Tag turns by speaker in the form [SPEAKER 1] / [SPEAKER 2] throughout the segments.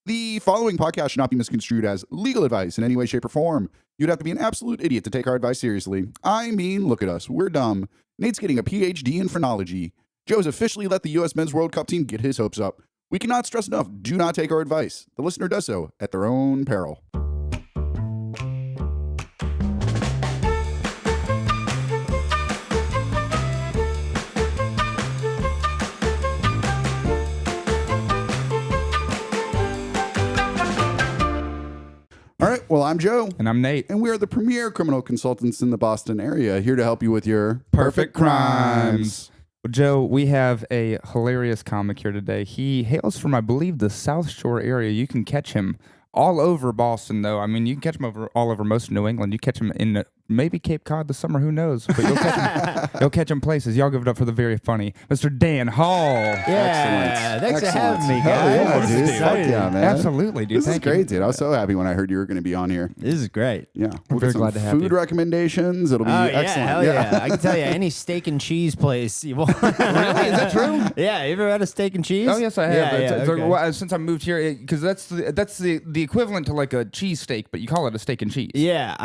[SPEAKER 1] The following podcast should not be misconstrued as legal advice in any way, shape, or form. You'd have to be an absolute idiot to take our advice seriously. I mean, look at us. We're dumb. Nate's getting a PhD in phrenology. Joe's officially let the U.S. Men's World Cup team get his hopes up. We cannot stress enough, do not take our advice. The listener does so at their own peril. All right, well, I'm Joe.
[SPEAKER 2] And I'm Nate.
[SPEAKER 1] And we are the premier criminal consultants in the Boston area, here to help you with your
[SPEAKER 2] perfect crimes. Well, Joe, we have a hilarious comic here today. He hails from, I believe, the South Shore area. You can catch him all over Boston, though. I mean, you can catch him all over most of New England. You catch him in maybe Cape Cod this summer, who knows? But you'll catch him places. Y'all give it up for the very funny Mr. Dan Hall.
[SPEAKER 3] Yeah, thanks for having me, guys.
[SPEAKER 1] Yeah, dude. Fuck yeah, man.
[SPEAKER 2] Absolutely, dude.
[SPEAKER 1] This is great, dude. I was so happy when I heard you were going to be on here.
[SPEAKER 3] This is great.
[SPEAKER 1] Yeah,
[SPEAKER 2] we're very glad to have you.
[SPEAKER 1] Food recommendations. It'll be excellent.
[SPEAKER 3] Hell yeah. I can tell you, any steak and cheese place you want.
[SPEAKER 2] Really? Is that true?
[SPEAKER 3] Yeah, you ever had a steak and cheese?
[SPEAKER 2] Oh, yes, I have.
[SPEAKER 3] Okay.
[SPEAKER 2] Since I moved here, because that's the equivalent to like a cheese steak, but you call it a steak and cheese.
[SPEAKER 3] Yeah,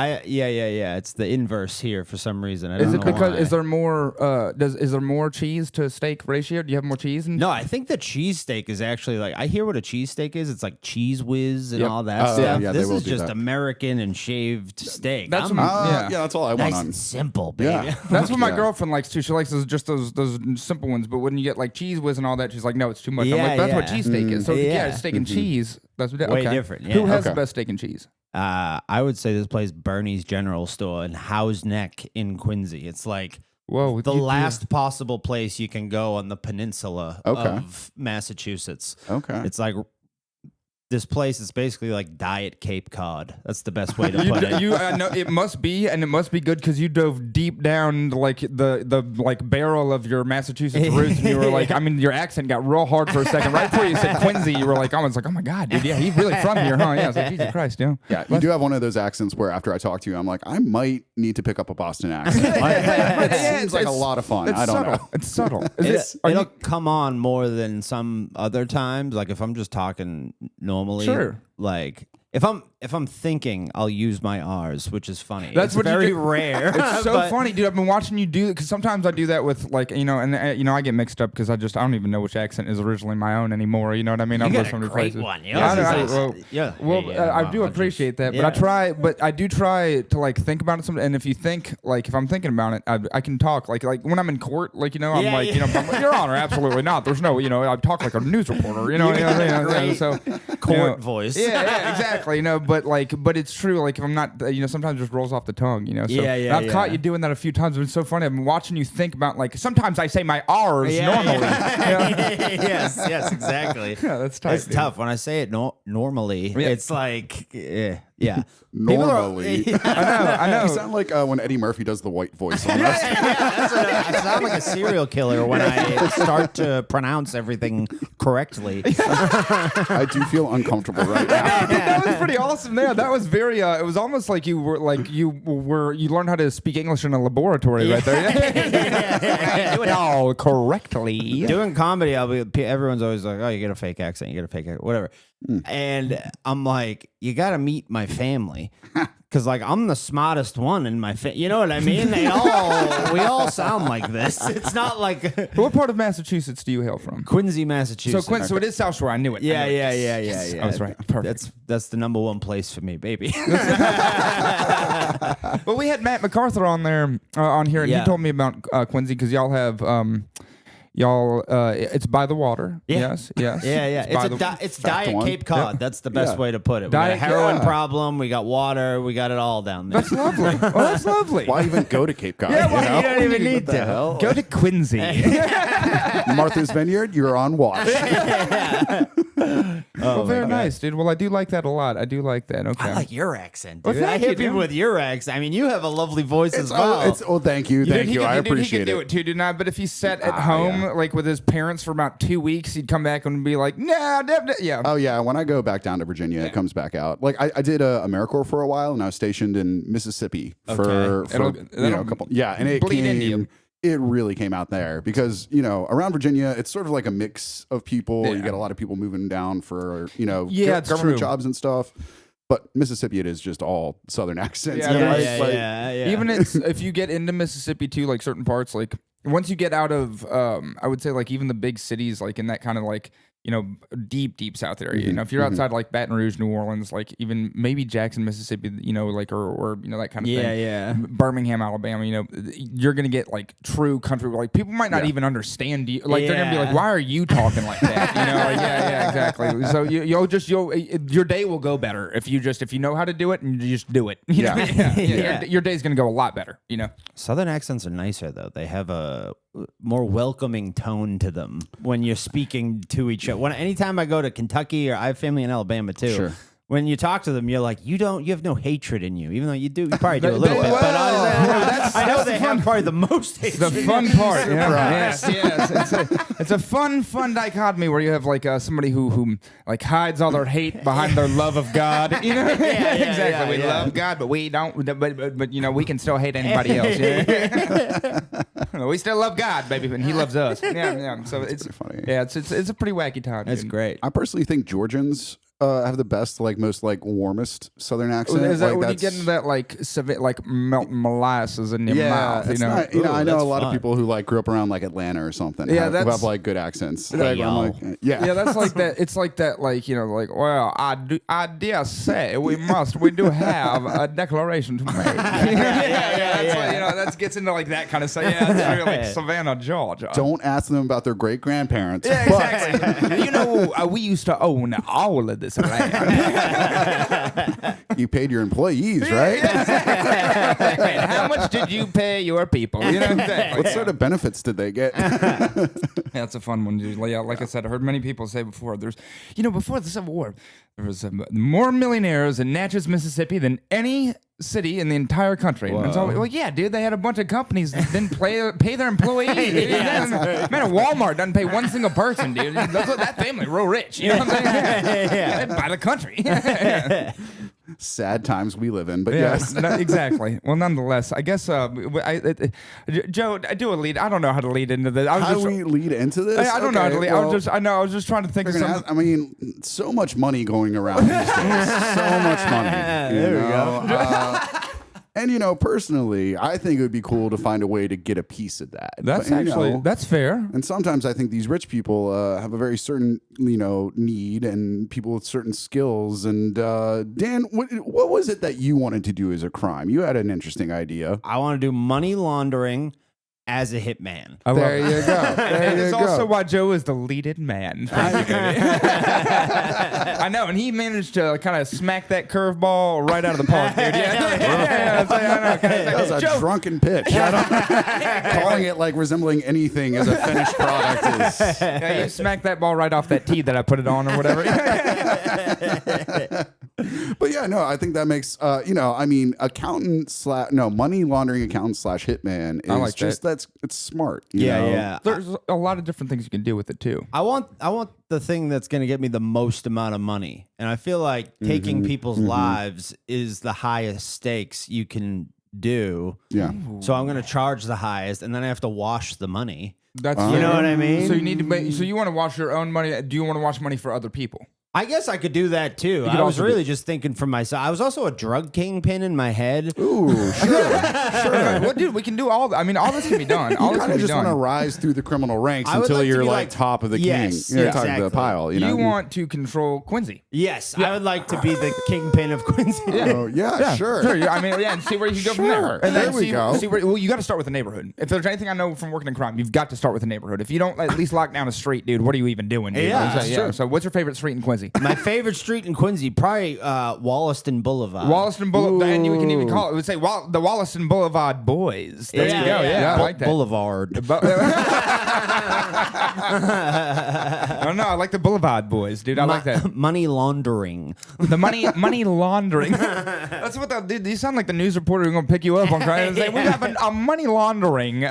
[SPEAKER 3] It's the inverse here for some reason.
[SPEAKER 2] Is it because is there more cheese to steak ratio? Do you have more cheese?
[SPEAKER 3] No, I think the cheese steak is actually like, I hear what a cheese steak is. It's like cheese whiz and all that stuff.
[SPEAKER 1] Yeah,
[SPEAKER 3] this is just American and shaved steak.
[SPEAKER 2] That's
[SPEAKER 1] that's all I want
[SPEAKER 3] nice
[SPEAKER 1] on.
[SPEAKER 3] and simple, baby.
[SPEAKER 1] Yeah.
[SPEAKER 2] That's what my girlfriend likes too. She likes those simple ones. But when you get like cheese whiz and all that, she's like, no, it's too much. I'm like, that's what cheese steak is. So steak and cheese. That's
[SPEAKER 3] way different. Yeah.
[SPEAKER 2] Who has the best steak and cheese?
[SPEAKER 3] I would say this place, Bernie's General Store in Howe's Neck in Quincy. It's like the last possible place you can go on the peninsula of Massachusetts.
[SPEAKER 1] Okay.
[SPEAKER 3] It's like this place is basically like Diet Cape Cod. That's the best way to put it.
[SPEAKER 2] No, it must be, and it must be good because you dove deep down like the like barrel of your Massachusetts roots, and you were like, I mean, your accent got real hard for a second. Right before you said Quincy, you were like, I was like, oh my god, dude, yeah, he's really from here, huh? Yeah, I was like, Jesus Christ, yeah.
[SPEAKER 1] Yeah, you do have one of those accents where after I talk to you, I'm like, I might need to pick up a Boston accent. It seems like a lot of fun. I don't know.
[SPEAKER 2] It's subtle.
[SPEAKER 3] It'll come on more than some other times. Like if I'm just talking normally, like if I'm thinking, I'll use my R's, which is funny.
[SPEAKER 2] That's
[SPEAKER 3] very rare.
[SPEAKER 2] It's so funny, dude. I've been watching you do it because sometimes I do that with like I get mixed up because I don't even know which accent is originally my own anymore. You know what I mean?
[SPEAKER 3] You got a great one.
[SPEAKER 2] I do appreciate that, but I do try to like think about it. And if you think like if I'm thinking about it, I can talk like when I'm in court, like I'm like Your Honor, absolutely not. There's no I talk like a news reporter. So
[SPEAKER 3] court voice.
[SPEAKER 2] Yeah, exactly. But it's true. Like if I'm not, sometimes it just rolls off the tongue. So, I've caught you doing that a few times. It's so funny. I've been watching you think about like sometimes I say my R's normally.
[SPEAKER 3] Yes, exactly.
[SPEAKER 2] Yeah, that's tough.
[SPEAKER 3] It's tough when I say it normally. Yeah. It's like
[SPEAKER 1] normally.
[SPEAKER 3] I
[SPEAKER 1] know. You sound like when Eddie Murphy does the white voice on us.
[SPEAKER 3] I sound like a serial killer when I start to pronounce everything correctly.
[SPEAKER 1] I do feel uncomfortable right now.
[SPEAKER 2] That was pretty awesome. There, that was very. It was almost like you learned how to speak English in a laboratory right there. Do it all correctly.
[SPEAKER 3] Doing comedy, everyone's always like, "Oh, you get a fake accent. You get a fake accent, whatever." And I'm like, you got to meet my family. Because, like, I'm the smartest one in my family. You know what I mean? We all sound like this. It's not like...
[SPEAKER 2] What part of Massachusetts do you hail from?
[SPEAKER 3] Quincy, Massachusetts.
[SPEAKER 2] So it is South Shore. I knew it.
[SPEAKER 3] Yeah.
[SPEAKER 2] I was right. Perfect.
[SPEAKER 3] That's the number one place for me, baby.
[SPEAKER 2] Well, we had Matt MacArthur on here, and he told me about Quincy because y'all have... it's by the water.
[SPEAKER 3] Yeah.
[SPEAKER 2] Yes.
[SPEAKER 3] Yeah. It's Diet Cape Cod. Yep. That's the best way to put it. We got a heroin problem. We got water. We got it all down there.
[SPEAKER 2] That's lovely. Oh, that's lovely.
[SPEAKER 1] Why even go to Cape Cod?
[SPEAKER 3] Yeah, you don't even need to.
[SPEAKER 2] Go to Quincy.
[SPEAKER 1] Martha's Vineyard, you're on watch.
[SPEAKER 2] Well, very nice, dude. Well, I do like that a lot. I do like that. Okay.
[SPEAKER 3] I like your accent, dude.
[SPEAKER 2] Well,
[SPEAKER 3] I hear people with your accent. I mean, you have a lovely voice as well.
[SPEAKER 1] Thank you. I appreciate it.
[SPEAKER 2] He could do it too, didn't I? But if he sat at home, like with his parents for about 2 weeks, he'd come back and be like, nah, yeah.
[SPEAKER 1] Oh, yeah. When I go back down to Virginia, it comes back out. Like, I did AmeriCorps for a while, and I was stationed in Mississippi for a couple. Yeah, and it
[SPEAKER 2] bleed into you.
[SPEAKER 1] it really came out there because, around Virginia, it's sort of like a mix of people.
[SPEAKER 2] Yeah.
[SPEAKER 1] You get a lot of people moving down for,
[SPEAKER 2] it's
[SPEAKER 1] government
[SPEAKER 2] true.
[SPEAKER 1] jobs and stuff. But Mississippi, it is just all Southern accents.
[SPEAKER 2] Yeah, Even if you get into Mississippi too, like certain parts, like once you get out of, I would say like even the big cities, like in that kind of like, deep South area. If you're outside like Baton Rouge, New Orleans, like even maybe Jackson, Mississippi, like or that kind of thing.
[SPEAKER 3] Yeah.
[SPEAKER 2] Birmingham, Alabama, you're gonna get like true country. Like people might not even understand you. Like they're gonna be like, "Why are you talking like that?" Exactly. So your day will go better if you know how to do it and you just do it. Your day's gonna go a lot better.
[SPEAKER 3] Southern accents are nicer though. They have a more welcoming tone to them when you're speaking to each other. Anytime I go to Kentucky, or I have family in Alabama too.
[SPEAKER 1] Sure.
[SPEAKER 3] When you talk to them, you're like, you have no hatred in you, even though you do. You probably do a little bit. But I know they have probably the most hatred.
[SPEAKER 2] The fun part. Yes. It's a fun dichotomy where you have like somebody who like hides all their hate behind their love of God. Exactly. We love God, but we don't. But we can still hate anybody else. We still love God, baby, and He loves us. Yeah. So it's
[SPEAKER 1] funny.
[SPEAKER 2] Yeah, it's a pretty wacky time.
[SPEAKER 3] That's great.
[SPEAKER 1] I personally think Georgians have the best, like most, like warmest Southern accent.
[SPEAKER 2] Is that
[SPEAKER 1] like,
[SPEAKER 2] when you get into that like melting molasses in your mouth?
[SPEAKER 1] It's not, I know a lot of people who like grew up around like Atlanta or something.
[SPEAKER 2] Yeah,
[SPEAKER 1] who have like good accents. Like, I'm like,
[SPEAKER 2] yeah, that's like that. It's like that, like like well, I dare say we do have a declaration to make. That gets into like that kind of stuff. Yeah, it's really like Savannah, Georgia.
[SPEAKER 1] Don't ask them about their great grandparents.
[SPEAKER 2] Yeah, exactly. We used to own all of this land.
[SPEAKER 1] You paid your employees, right?
[SPEAKER 2] How much did you pay your people? Exactly.
[SPEAKER 1] What sort of benefits did they get?
[SPEAKER 2] That's a fun one, dude. Like I said, I heard many people say before. Before the Civil War, there was more millionaires in Natchez, Mississippi than any city in the entire country. And it's all, yeah, dude, they had a bunch of companies that didn't pay their employees. Man, Walmart doesn't pay one single person, dude. That family real rich. You know what I'm saying? They buy the country.
[SPEAKER 1] Sad times we live in, but yes.
[SPEAKER 2] Exactly. Well, nonetheless, I guess, Joe, I do a lead. I don't know how to lead into this.
[SPEAKER 1] How do we lead into this?
[SPEAKER 2] I don't know how to lead.
[SPEAKER 1] Well,
[SPEAKER 2] I was just trying to think of something.
[SPEAKER 1] So much money going around these days. So much money. There we go. And, personally, I think it would be cool to find a way to get a piece of that.
[SPEAKER 2] That's fair.
[SPEAKER 1] And sometimes I think these rich people have a very certain, need and people with certain skills. And Dan, what was it that you wanted to do as a crime? You had an interesting idea.
[SPEAKER 3] I want to do money laundering as a hitman.
[SPEAKER 1] There you go.
[SPEAKER 2] And it's also why Joe is the leaded man. I know, and he managed to kind of smack that curveball right out of the park, dude.
[SPEAKER 1] That was a drunken pitch. Calling it like resembling anything as a finished product is.
[SPEAKER 2] Yeah, you smacked that ball right off that tee that I put it on or whatever.
[SPEAKER 1] But yeah, no, I think that makes money laundering accountant / hitman is
[SPEAKER 2] like
[SPEAKER 1] just
[SPEAKER 2] that.
[SPEAKER 1] It's smart.
[SPEAKER 3] Yeah.
[SPEAKER 2] There's a lot of different things you can do with it too.
[SPEAKER 3] I want the thing that's going to get me the most amount of money. And I feel like taking people's lives is the highest stakes you can do.
[SPEAKER 1] Yeah.
[SPEAKER 3] So I'm going to charge the highest, and then I have to wash the money.
[SPEAKER 2] That's
[SPEAKER 3] you know what I mean?
[SPEAKER 2] So you need to so you want to wash your own money. Do you want to wash money for other people?
[SPEAKER 3] I guess I could do that too. I was really just thinking for myself. I was also a drug kingpin in my head.
[SPEAKER 1] Ooh, sure.
[SPEAKER 2] Well, dude, we can do all. All this can be done. All this
[SPEAKER 1] You kind of just want to rise through the criminal ranks until you're like top of the king. You're top of the pile.
[SPEAKER 2] You want to control Quincy.
[SPEAKER 3] Yes, I would like to be the kingpin of Quincy.
[SPEAKER 1] Sure.
[SPEAKER 2] And see where you can go from there. And
[SPEAKER 1] there we go.
[SPEAKER 2] See where, you got to start with the neighborhood. If there's anything I know from working in crime, you've got to start with the neighborhood. If you don't at least lock down a street, dude, what are you even doing? Dude?
[SPEAKER 3] Yeah.
[SPEAKER 2] So what's your favorite street in Quincy?
[SPEAKER 3] My favorite street in Quincy, probably Wollaston Boulevard.
[SPEAKER 2] Wollaston Boulevard, and you can even call it. Would say the Wollaston Boulevard Boys. There you go. Yeah, I like that.
[SPEAKER 3] Boulevard.
[SPEAKER 2] I like the Boulevard Boys, dude. I like that.
[SPEAKER 3] Money laundering.
[SPEAKER 2] The money laundering. That's what that dude. You sound like the news reporter who's gonna pick you up on crime and say we have a money laundering.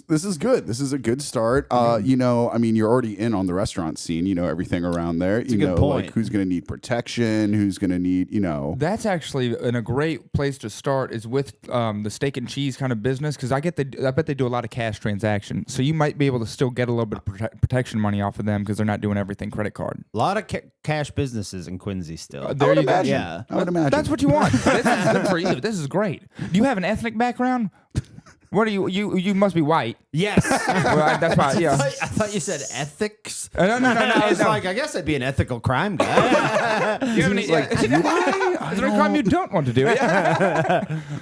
[SPEAKER 1] This is good. This is a good start. You know, I mean, you're already in on the restaurant scene. You know everything around there. You know, like who's going to need protection, who's going to need, you know.
[SPEAKER 2] That's actually a great place to start is with the steak and cheese kind of business because I bet they do a lot of cash transaction. So you might be able to still get a little bit of protection money off of them because they're not doing everything credit card.
[SPEAKER 3] A lot of cash businesses in Quincy still.
[SPEAKER 1] I would imagine.
[SPEAKER 3] Yeah.
[SPEAKER 1] I would imagine.
[SPEAKER 2] That's what you want. This is good for you. This is great. Do you have an ethnic background? What are you? You must be white.
[SPEAKER 3] Yes.
[SPEAKER 2] Well, that's why. Yeah.
[SPEAKER 3] I thought you said ethics.
[SPEAKER 2] No.
[SPEAKER 3] I was like, I guess I'd be an ethical crime guy.
[SPEAKER 2] You have any? Is there a crime you don't want to do?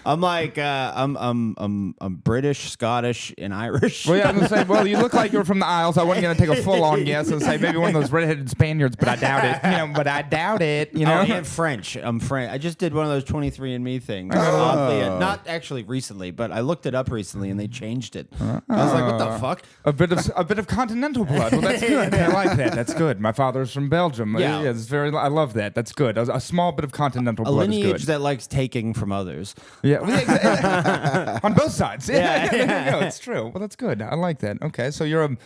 [SPEAKER 3] I'm like, I'm British, Scottish, and Irish.
[SPEAKER 2] Well, yeah, I'm gonna say. Well, you look like you're from the Isles. I wasn't gonna take a full-on guess and say maybe one of those redheaded Spaniards, but I doubt it. You know, but I doubt it. You know,
[SPEAKER 3] and French. I'm French. I just did one of those 23andMe things. Oddly, not actually recently, but I looked it up recently and they changed it. I was like, what the fuck?
[SPEAKER 2] A bit of continental blood. Well, that's good. I like that. That's good. My father's from Belgium.
[SPEAKER 3] Yeah.
[SPEAKER 2] It's very. I love that. That's good. A small bit of continental blood is
[SPEAKER 3] lineage
[SPEAKER 2] good.
[SPEAKER 3] that likes taking from others.
[SPEAKER 2] Yeah, on both sides.
[SPEAKER 3] Yeah.
[SPEAKER 2] No, it's true. Well, that's good. I like that. Okay, so you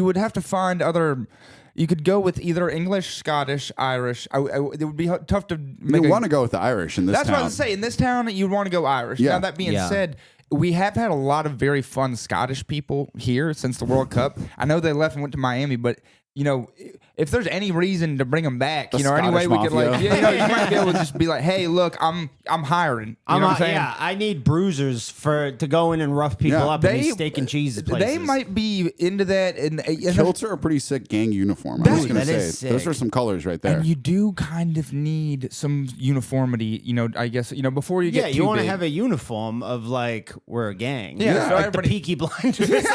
[SPEAKER 2] would have to find other. You could go with either English, Scottish, Irish. It would be tough to make.
[SPEAKER 1] You want to go with the Irish in this town.
[SPEAKER 2] That's what I was saying. In this town, you'd want to go Irish.
[SPEAKER 1] Yeah.
[SPEAKER 2] Now, that being said, we have had a lot of very fun Scottish people here since the World Cup. I know they left and went to Miami, but you know, if there's any reason to bring them back,
[SPEAKER 1] The
[SPEAKER 2] you know, anyway we
[SPEAKER 1] Scottish
[SPEAKER 2] could like,
[SPEAKER 1] mafia.
[SPEAKER 2] you know, you might be able to just be like, hey, look, I'm hiring. You know what I'm saying?
[SPEAKER 3] Yeah, I need bruisers to go in and rough people up in these steak and cheese places.
[SPEAKER 2] They might be into that. And
[SPEAKER 1] Kilts are a pretty sick gang uniform. I'm just gonna
[SPEAKER 3] that is
[SPEAKER 1] say those
[SPEAKER 3] sick.
[SPEAKER 1] are some colors right there.
[SPEAKER 2] And you do kind of need some uniformity, you know, I guess, you know, before you get too
[SPEAKER 3] you want to
[SPEAKER 2] big.
[SPEAKER 3] have a uniform of like we're a gang.
[SPEAKER 2] Yeah, so
[SPEAKER 3] like
[SPEAKER 2] everybody-
[SPEAKER 3] the Peaky Blinders.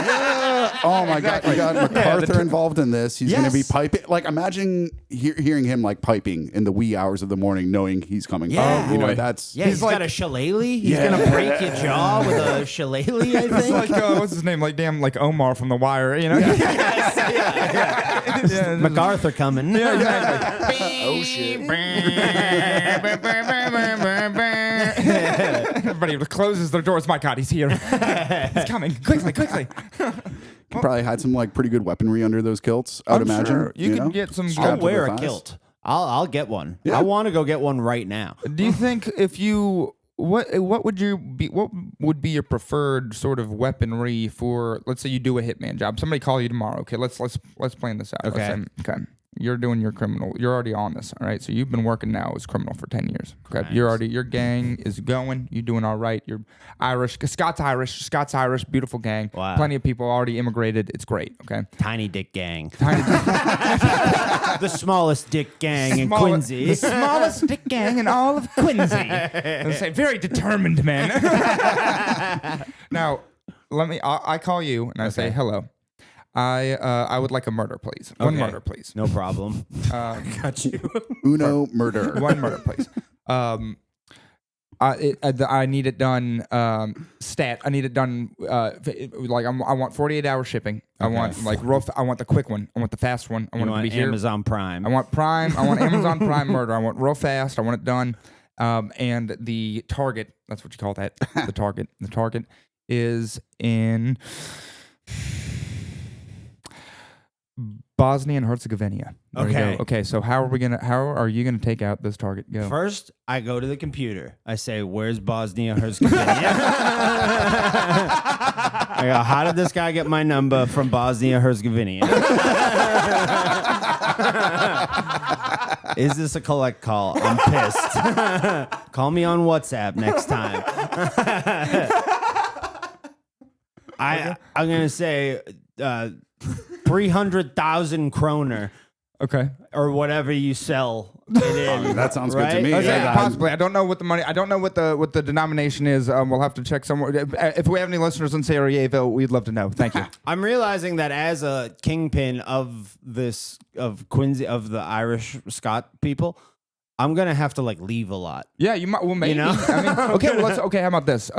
[SPEAKER 1] Oh my God! You got MacArthur involved in this. He's going to be
[SPEAKER 3] Yes.
[SPEAKER 1] piping. Like imagine hearing him like piping in the wee hours of the morning, knowing he's coming.
[SPEAKER 3] Yeah.
[SPEAKER 1] You know
[SPEAKER 2] boy.
[SPEAKER 1] that's
[SPEAKER 3] Yeah, he's
[SPEAKER 2] like-
[SPEAKER 3] got a shillelagh. He's
[SPEAKER 1] Yeah.
[SPEAKER 3] gonna break your jaw with a shillelagh. I
[SPEAKER 2] It's
[SPEAKER 3] think.
[SPEAKER 2] like, what's his name? Like, damn, like Omar from The Wire, you know? Yeah.
[SPEAKER 3] MacArthur coming.
[SPEAKER 2] Yeah, exactly.
[SPEAKER 1] Oh, shit.
[SPEAKER 2] Everybody closes their doors. My God, he's here. He's coming. Quickly.
[SPEAKER 1] probably had some like pretty good weaponry under those kilts. I would
[SPEAKER 2] I'm
[SPEAKER 1] imagine.
[SPEAKER 2] sure. You could
[SPEAKER 1] know?
[SPEAKER 2] get some.
[SPEAKER 3] I'll
[SPEAKER 1] Strapped to
[SPEAKER 3] wear
[SPEAKER 1] their
[SPEAKER 3] a
[SPEAKER 1] thighs.
[SPEAKER 3] kilt. I'll get one.
[SPEAKER 1] Yeah.
[SPEAKER 3] I want to go get one right now.
[SPEAKER 2] Do you think if you what would be your preferred sort of weaponry for, let's say you do a hitman job, somebody call you tomorrow, okay, let's plan this out.
[SPEAKER 3] Okay.
[SPEAKER 2] Let's say, okay, you're doing your criminal, you're already on this, all right, so you've been working now as criminal for 10 years, okay,
[SPEAKER 3] Nice.
[SPEAKER 2] your gang is going, you're doing all right, you're Scots Irish, beautiful gang,
[SPEAKER 3] Wow.
[SPEAKER 2] plenty of people already immigrated, it's great, okay.
[SPEAKER 3] Tiny dick gang.
[SPEAKER 2] Tiny-
[SPEAKER 3] The smallest dick gang in
[SPEAKER 2] Smaller-
[SPEAKER 3] Quincy.
[SPEAKER 2] The smallest dick gang in all of Quincy. And say, very determined men. Now, I call you and I say, hello. I would like a murder, please. One
[SPEAKER 3] Okay.
[SPEAKER 2] murder, please.
[SPEAKER 3] No problem. Got you.
[SPEAKER 1] Uno murder.
[SPEAKER 2] One murder, please. I need it done. I need it done. Like I want 48-hour shipping. I want like I want the quick one. I want the fast one. I
[SPEAKER 3] You
[SPEAKER 2] want it to
[SPEAKER 3] want
[SPEAKER 2] be here.
[SPEAKER 3] Amazon Prime.
[SPEAKER 2] I want Prime. I want Amazon Prime murder. I want real fast. I want it done. And the target, that's what you call that. The target. The target is in Bosnia and Herzegovina. There you
[SPEAKER 3] Okay.
[SPEAKER 2] go. Okay. So how are you gonna take out this target? Go.
[SPEAKER 3] First, I go to the computer. I say, "Where's Bosnia Herzegovina?" I go, "How did this guy get my number from Bosnia Herzegovina?" Is this a collect call? I'm pissed. Call me on WhatsApp next time. I'm gonna say 300,000 kroner.
[SPEAKER 2] Okay.
[SPEAKER 3] Or whatever you sell it in.
[SPEAKER 1] That sounds good to
[SPEAKER 3] Right?
[SPEAKER 1] me.
[SPEAKER 2] Okay,
[SPEAKER 1] Yeah.
[SPEAKER 2] possibly. I don't know what the money. I don't know what the denomination is. We'll have to check somewhere. If we have any listeners in Sarajevo, we'd love to know. Thank you.
[SPEAKER 3] I'm realizing that as a kingpin of Quincy, of the Irish Scot people, I'm gonna have to like leave a lot.
[SPEAKER 2] Yeah, you might. Well, maybe.
[SPEAKER 3] You know?
[SPEAKER 2] I mean, okay. Well, how about this?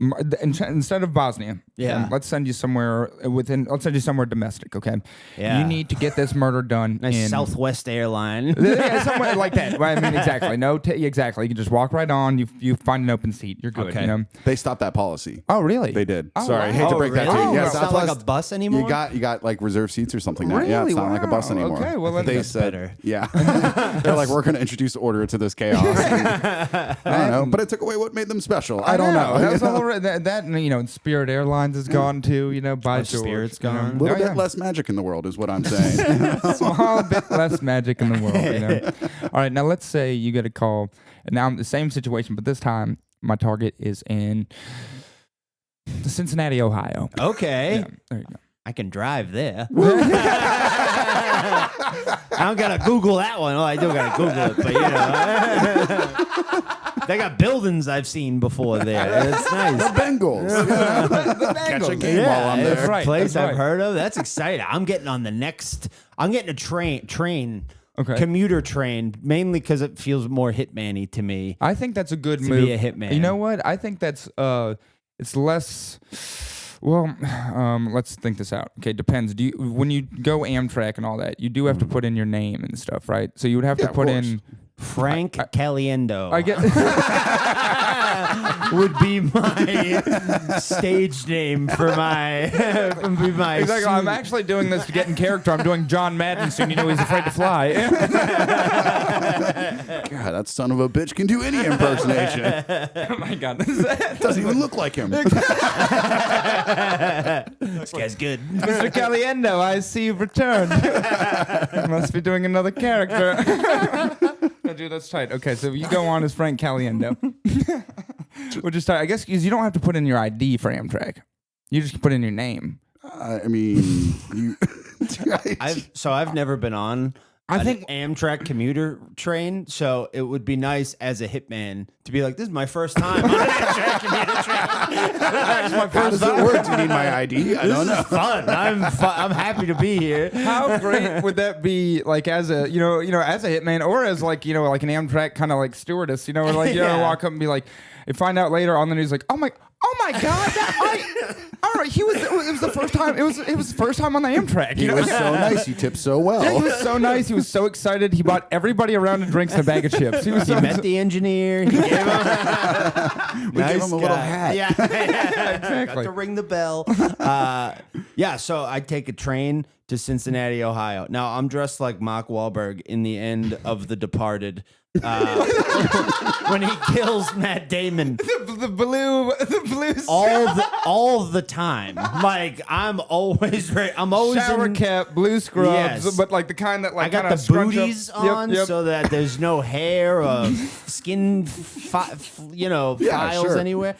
[SPEAKER 2] Instead of Bosnia,
[SPEAKER 3] Yeah.
[SPEAKER 2] let's send you somewhere Let's send you somewhere domestic. Okay.
[SPEAKER 3] Yeah.
[SPEAKER 2] You need to get this murder done
[SPEAKER 3] Nice
[SPEAKER 2] in
[SPEAKER 3] Southwest airline.
[SPEAKER 2] yeah, somewhere like that. I mean, exactly. Exactly. You can just walk right on. You find an open seat. You're good.
[SPEAKER 3] Okay.
[SPEAKER 2] You know?
[SPEAKER 1] They stopped that policy.
[SPEAKER 2] Oh, really?
[SPEAKER 1] They did.
[SPEAKER 2] Oh,
[SPEAKER 1] Sorry,
[SPEAKER 2] wow.
[SPEAKER 1] hate to break that to you.
[SPEAKER 3] really?
[SPEAKER 1] Yeah,
[SPEAKER 3] It's not like
[SPEAKER 1] Southwest,
[SPEAKER 3] a bus anymore.
[SPEAKER 1] you got like reserved seats or something now. Yeah,
[SPEAKER 2] Really?
[SPEAKER 1] it's not like a bus
[SPEAKER 2] Wow.
[SPEAKER 1] anymore.
[SPEAKER 2] Okay, well, then
[SPEAKER 1] they
[SPEAKER 2] that's
[SPEAKER 1] said,
[SPEAKER 3] better.
[SPEAKER 1] yeah, they're like, we're going to introduce order to this chaos. I don't know, but it took away what made them special. I don't know.
[SPEAKER 2] That was all that you know, Spirit Airlines is gone too. You know, by George.
[SPEAKER 3] Spirit's
[SPEAKER 2] you know?
[SPEAKER 3] gone.
[SPEAKER 1] A little
[SPEAKER 2] Oh,
[SPEAKER 1] bit
[SPEAKER 2] yeah.
[SPEAKER 1] less magic in the world is what I'm saying.
[SPEAKER 2] Small bit less magic in the world. You know. All right, now let's say you get a call. And now I'm the same situation, but this time my target is in Cincinnati, Ohio.
[SPEAKER 3] Okay.
[SPEAKER 2] Yeah, there you go.
[SPEAKER 3] I can drive there. I don't gotta Google that one. Oh, I do gotta Google it, but they got buildings I've seen before there. It's nice.
[SPEAKER 1] The Bengals.
[SPEAKER 2] The
[SPEAKER 1] Catch a
[SPEAKER 2] Bengals.
[SPEAKER 1] game while I'm there.
[SPEAKER 2] That's right.
[SPEAKER 3] Place
[SPEAKER 2] that's
[SPEAKER 3] I've
[SPEAKER 2] right.
[SPEAKER 3] heard of. That's exciting. I'm getting on the next. I'm getting a train.
[SPEAKER 2] Okay.
[SPEAKER 3] Commuter train, mainly because it feels more hitman-y to me.
[SPEAKER 2] I think that's a good
[SPEAKER 3] To
[SPEAKER 2] move.
[SPEAKER 3] be a hitman.
[SPEAKER 2] You know what? I think that's it's less. Well, let's think this out. Okay, depends. When you go Amtrak and all that, you do have to put in your name and stuff, right? So you would have to
[SPEAKER 1] of
[SPEAKER 2] put
[SPEAKER 1] course.
[SPEAKER 2] in.
[SPEAKER 3] Frank Caliendo
[SPEAKER 2] I get.
[SPEAKER 3] would be my stage name for my. would be my
[SPEAKER 2] Exactly. I'm actually doing this to get in character. I'm doing John Madden soon. You know he's afraid to fly.
[SPEAKER 1] God, that son of a bitch can do any impersonation.
[SPEAKER 2] Oh my god.
[SPEAKER 1] Doesn't even look like him.
[SPEAKER 3] This guy's good.
[SPEAKER 2] Mr. Caliendo, I see you've returned. You must be doing another character. No, dude, that's tight. Okay, so you go on as Frank Caliendo. Which is tight. I guess because you don't have to put in your ID for Amtrak. You just put in your name.
[SPEAKER 1] I mean, you.
[SPEAKER 3] I've never been on.
[SPEAKER 2] I think
[SPEAKER 3] Amtrak commuter train, so it would be nice as a hitman to be like, "This is my first time on an Amtrak commuter train.
[SPEAKER 1] How does it work? Do you need my ID? I don't
[SPEAKER 3] This
[SPEAKER 1] know.
[SPEAKER 3] is fun. I'm happy to be here."
[SPEAKER 2] how great would that be? Like as a as a hitman, or as like like an Amtrak kind of like stewardess. Or like
[SPEAKER 3] Yeah.
[SPEAKER 2] walk up and be like, and find out later on the news like, oh my god, all right, it was the first time. It was the first time on the Amtrak.
[SPEAKER 1] He was so nice. He tipped so well.
[SPEAKER 2] Yeah, he was so nice. He was so excited. He bought everybody around him drinks and a bag of chips. He was
[SPEAKER 3] He
[SPEAKER 2] so
[SPEAKER 3] met the engineer. He gave him,
[SPEAKER 1] We gave him a little hat.
[SPEAKER 3] Yeah,
[SPEAKER 2] Exactly.
[SPEAKER 3] got to ring the bell. So I take a train to Cincinnati, Ohio. Now I'm dressed like Mark Wahlberg in the end of The Departed. When he kills Matt Damon
[SPEAKER 2] the blue
[SPEAKER 3] all the time. Like I'm always ready. I'm always
[SPEAKER 2] shower
[SPEAKER 3] in,
[SPEAKER 2] cap, blue scrubs,
[SPEAKER 3] Yes.
[SPEAKER 2] but like the kind that like
[SPEAKER 3] I got
[SPEAKER 2] kinda
[SPEAKER 3] the
[SPEAKER 2] scrunch up.
[SPEAKER 3] booties on
[SPEAKER 2] Yep.
[SPEAKER 3] so that there's no hair or skin, files
[SPEAKER 1] sure.
[SPEAKER 3] anywhere.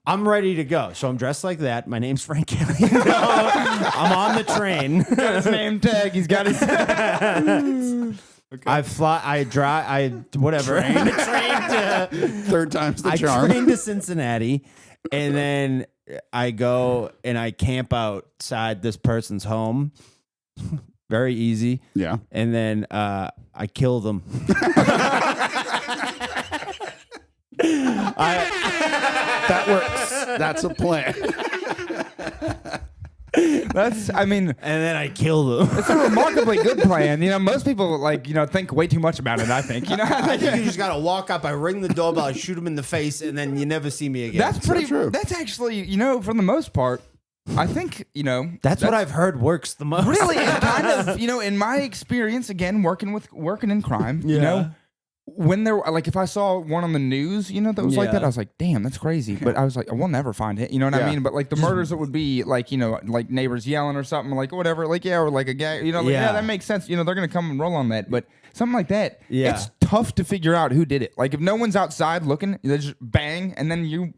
[SPEAKER 3] I'm ready to go. So I'm dressed like that. My name's Frank Caliendo. I'm on the train.
[SPEAKER 2] Got his name tag. He's got his.
[SPEAKER 3] I fly. I drive. I whatever. Train to,
[SPEAKER 1] Third time's the
[SPEAKER 3] I
[SPEAKER 1] charm.
[SPEAKER 3] train to Cincinnati, and then I go and I camp outside this person's home. Very easy.
[SPEAKER 1] Yeah.
[SPEAKER 3] And then I kill them.
[SPEAKER 1] That works. That's a plan.
[SPEAKER 3] And then I kill them.
[SPEAKER 2] It's a remarkably good plan. Most people think way too much about it. I think.
[SPEAKER 3] I think you just gotta walk up. I ring the doorbell. I shoot him in the face, and then you never see me again.
[SPEAKER 2] That's pretty
[SPEAKER 1] true.
[SPEAKER 2] That's actually for the most part. I think
[SPEAKER 3] That's what I've heard works the most.
[SPEAKER 2] really it kind of in my experience again working in crime. When there like if I saw one on the news, that was like
[SPEAKER 3] Yeah.
[SPEAKER 2] that, I was like, damn, that's crazy. But I was like, we'll never find it. You know what I
[SPEAKER 1] Yeah.
[SPEAKER 2] mean? But like the murders that would be like, like neighbors yelling or something, like whatever, like or like a guy,
[SPEAKER 3] Yeah.
[SPEAKER 2] that makes sense. They're gonna come and roll on that. But something like that,
[SPEAKER 3] Yeah.
[SPEAKER 2] it's tough to figure out who did it. Like if no one's outside looking, they just bang, and then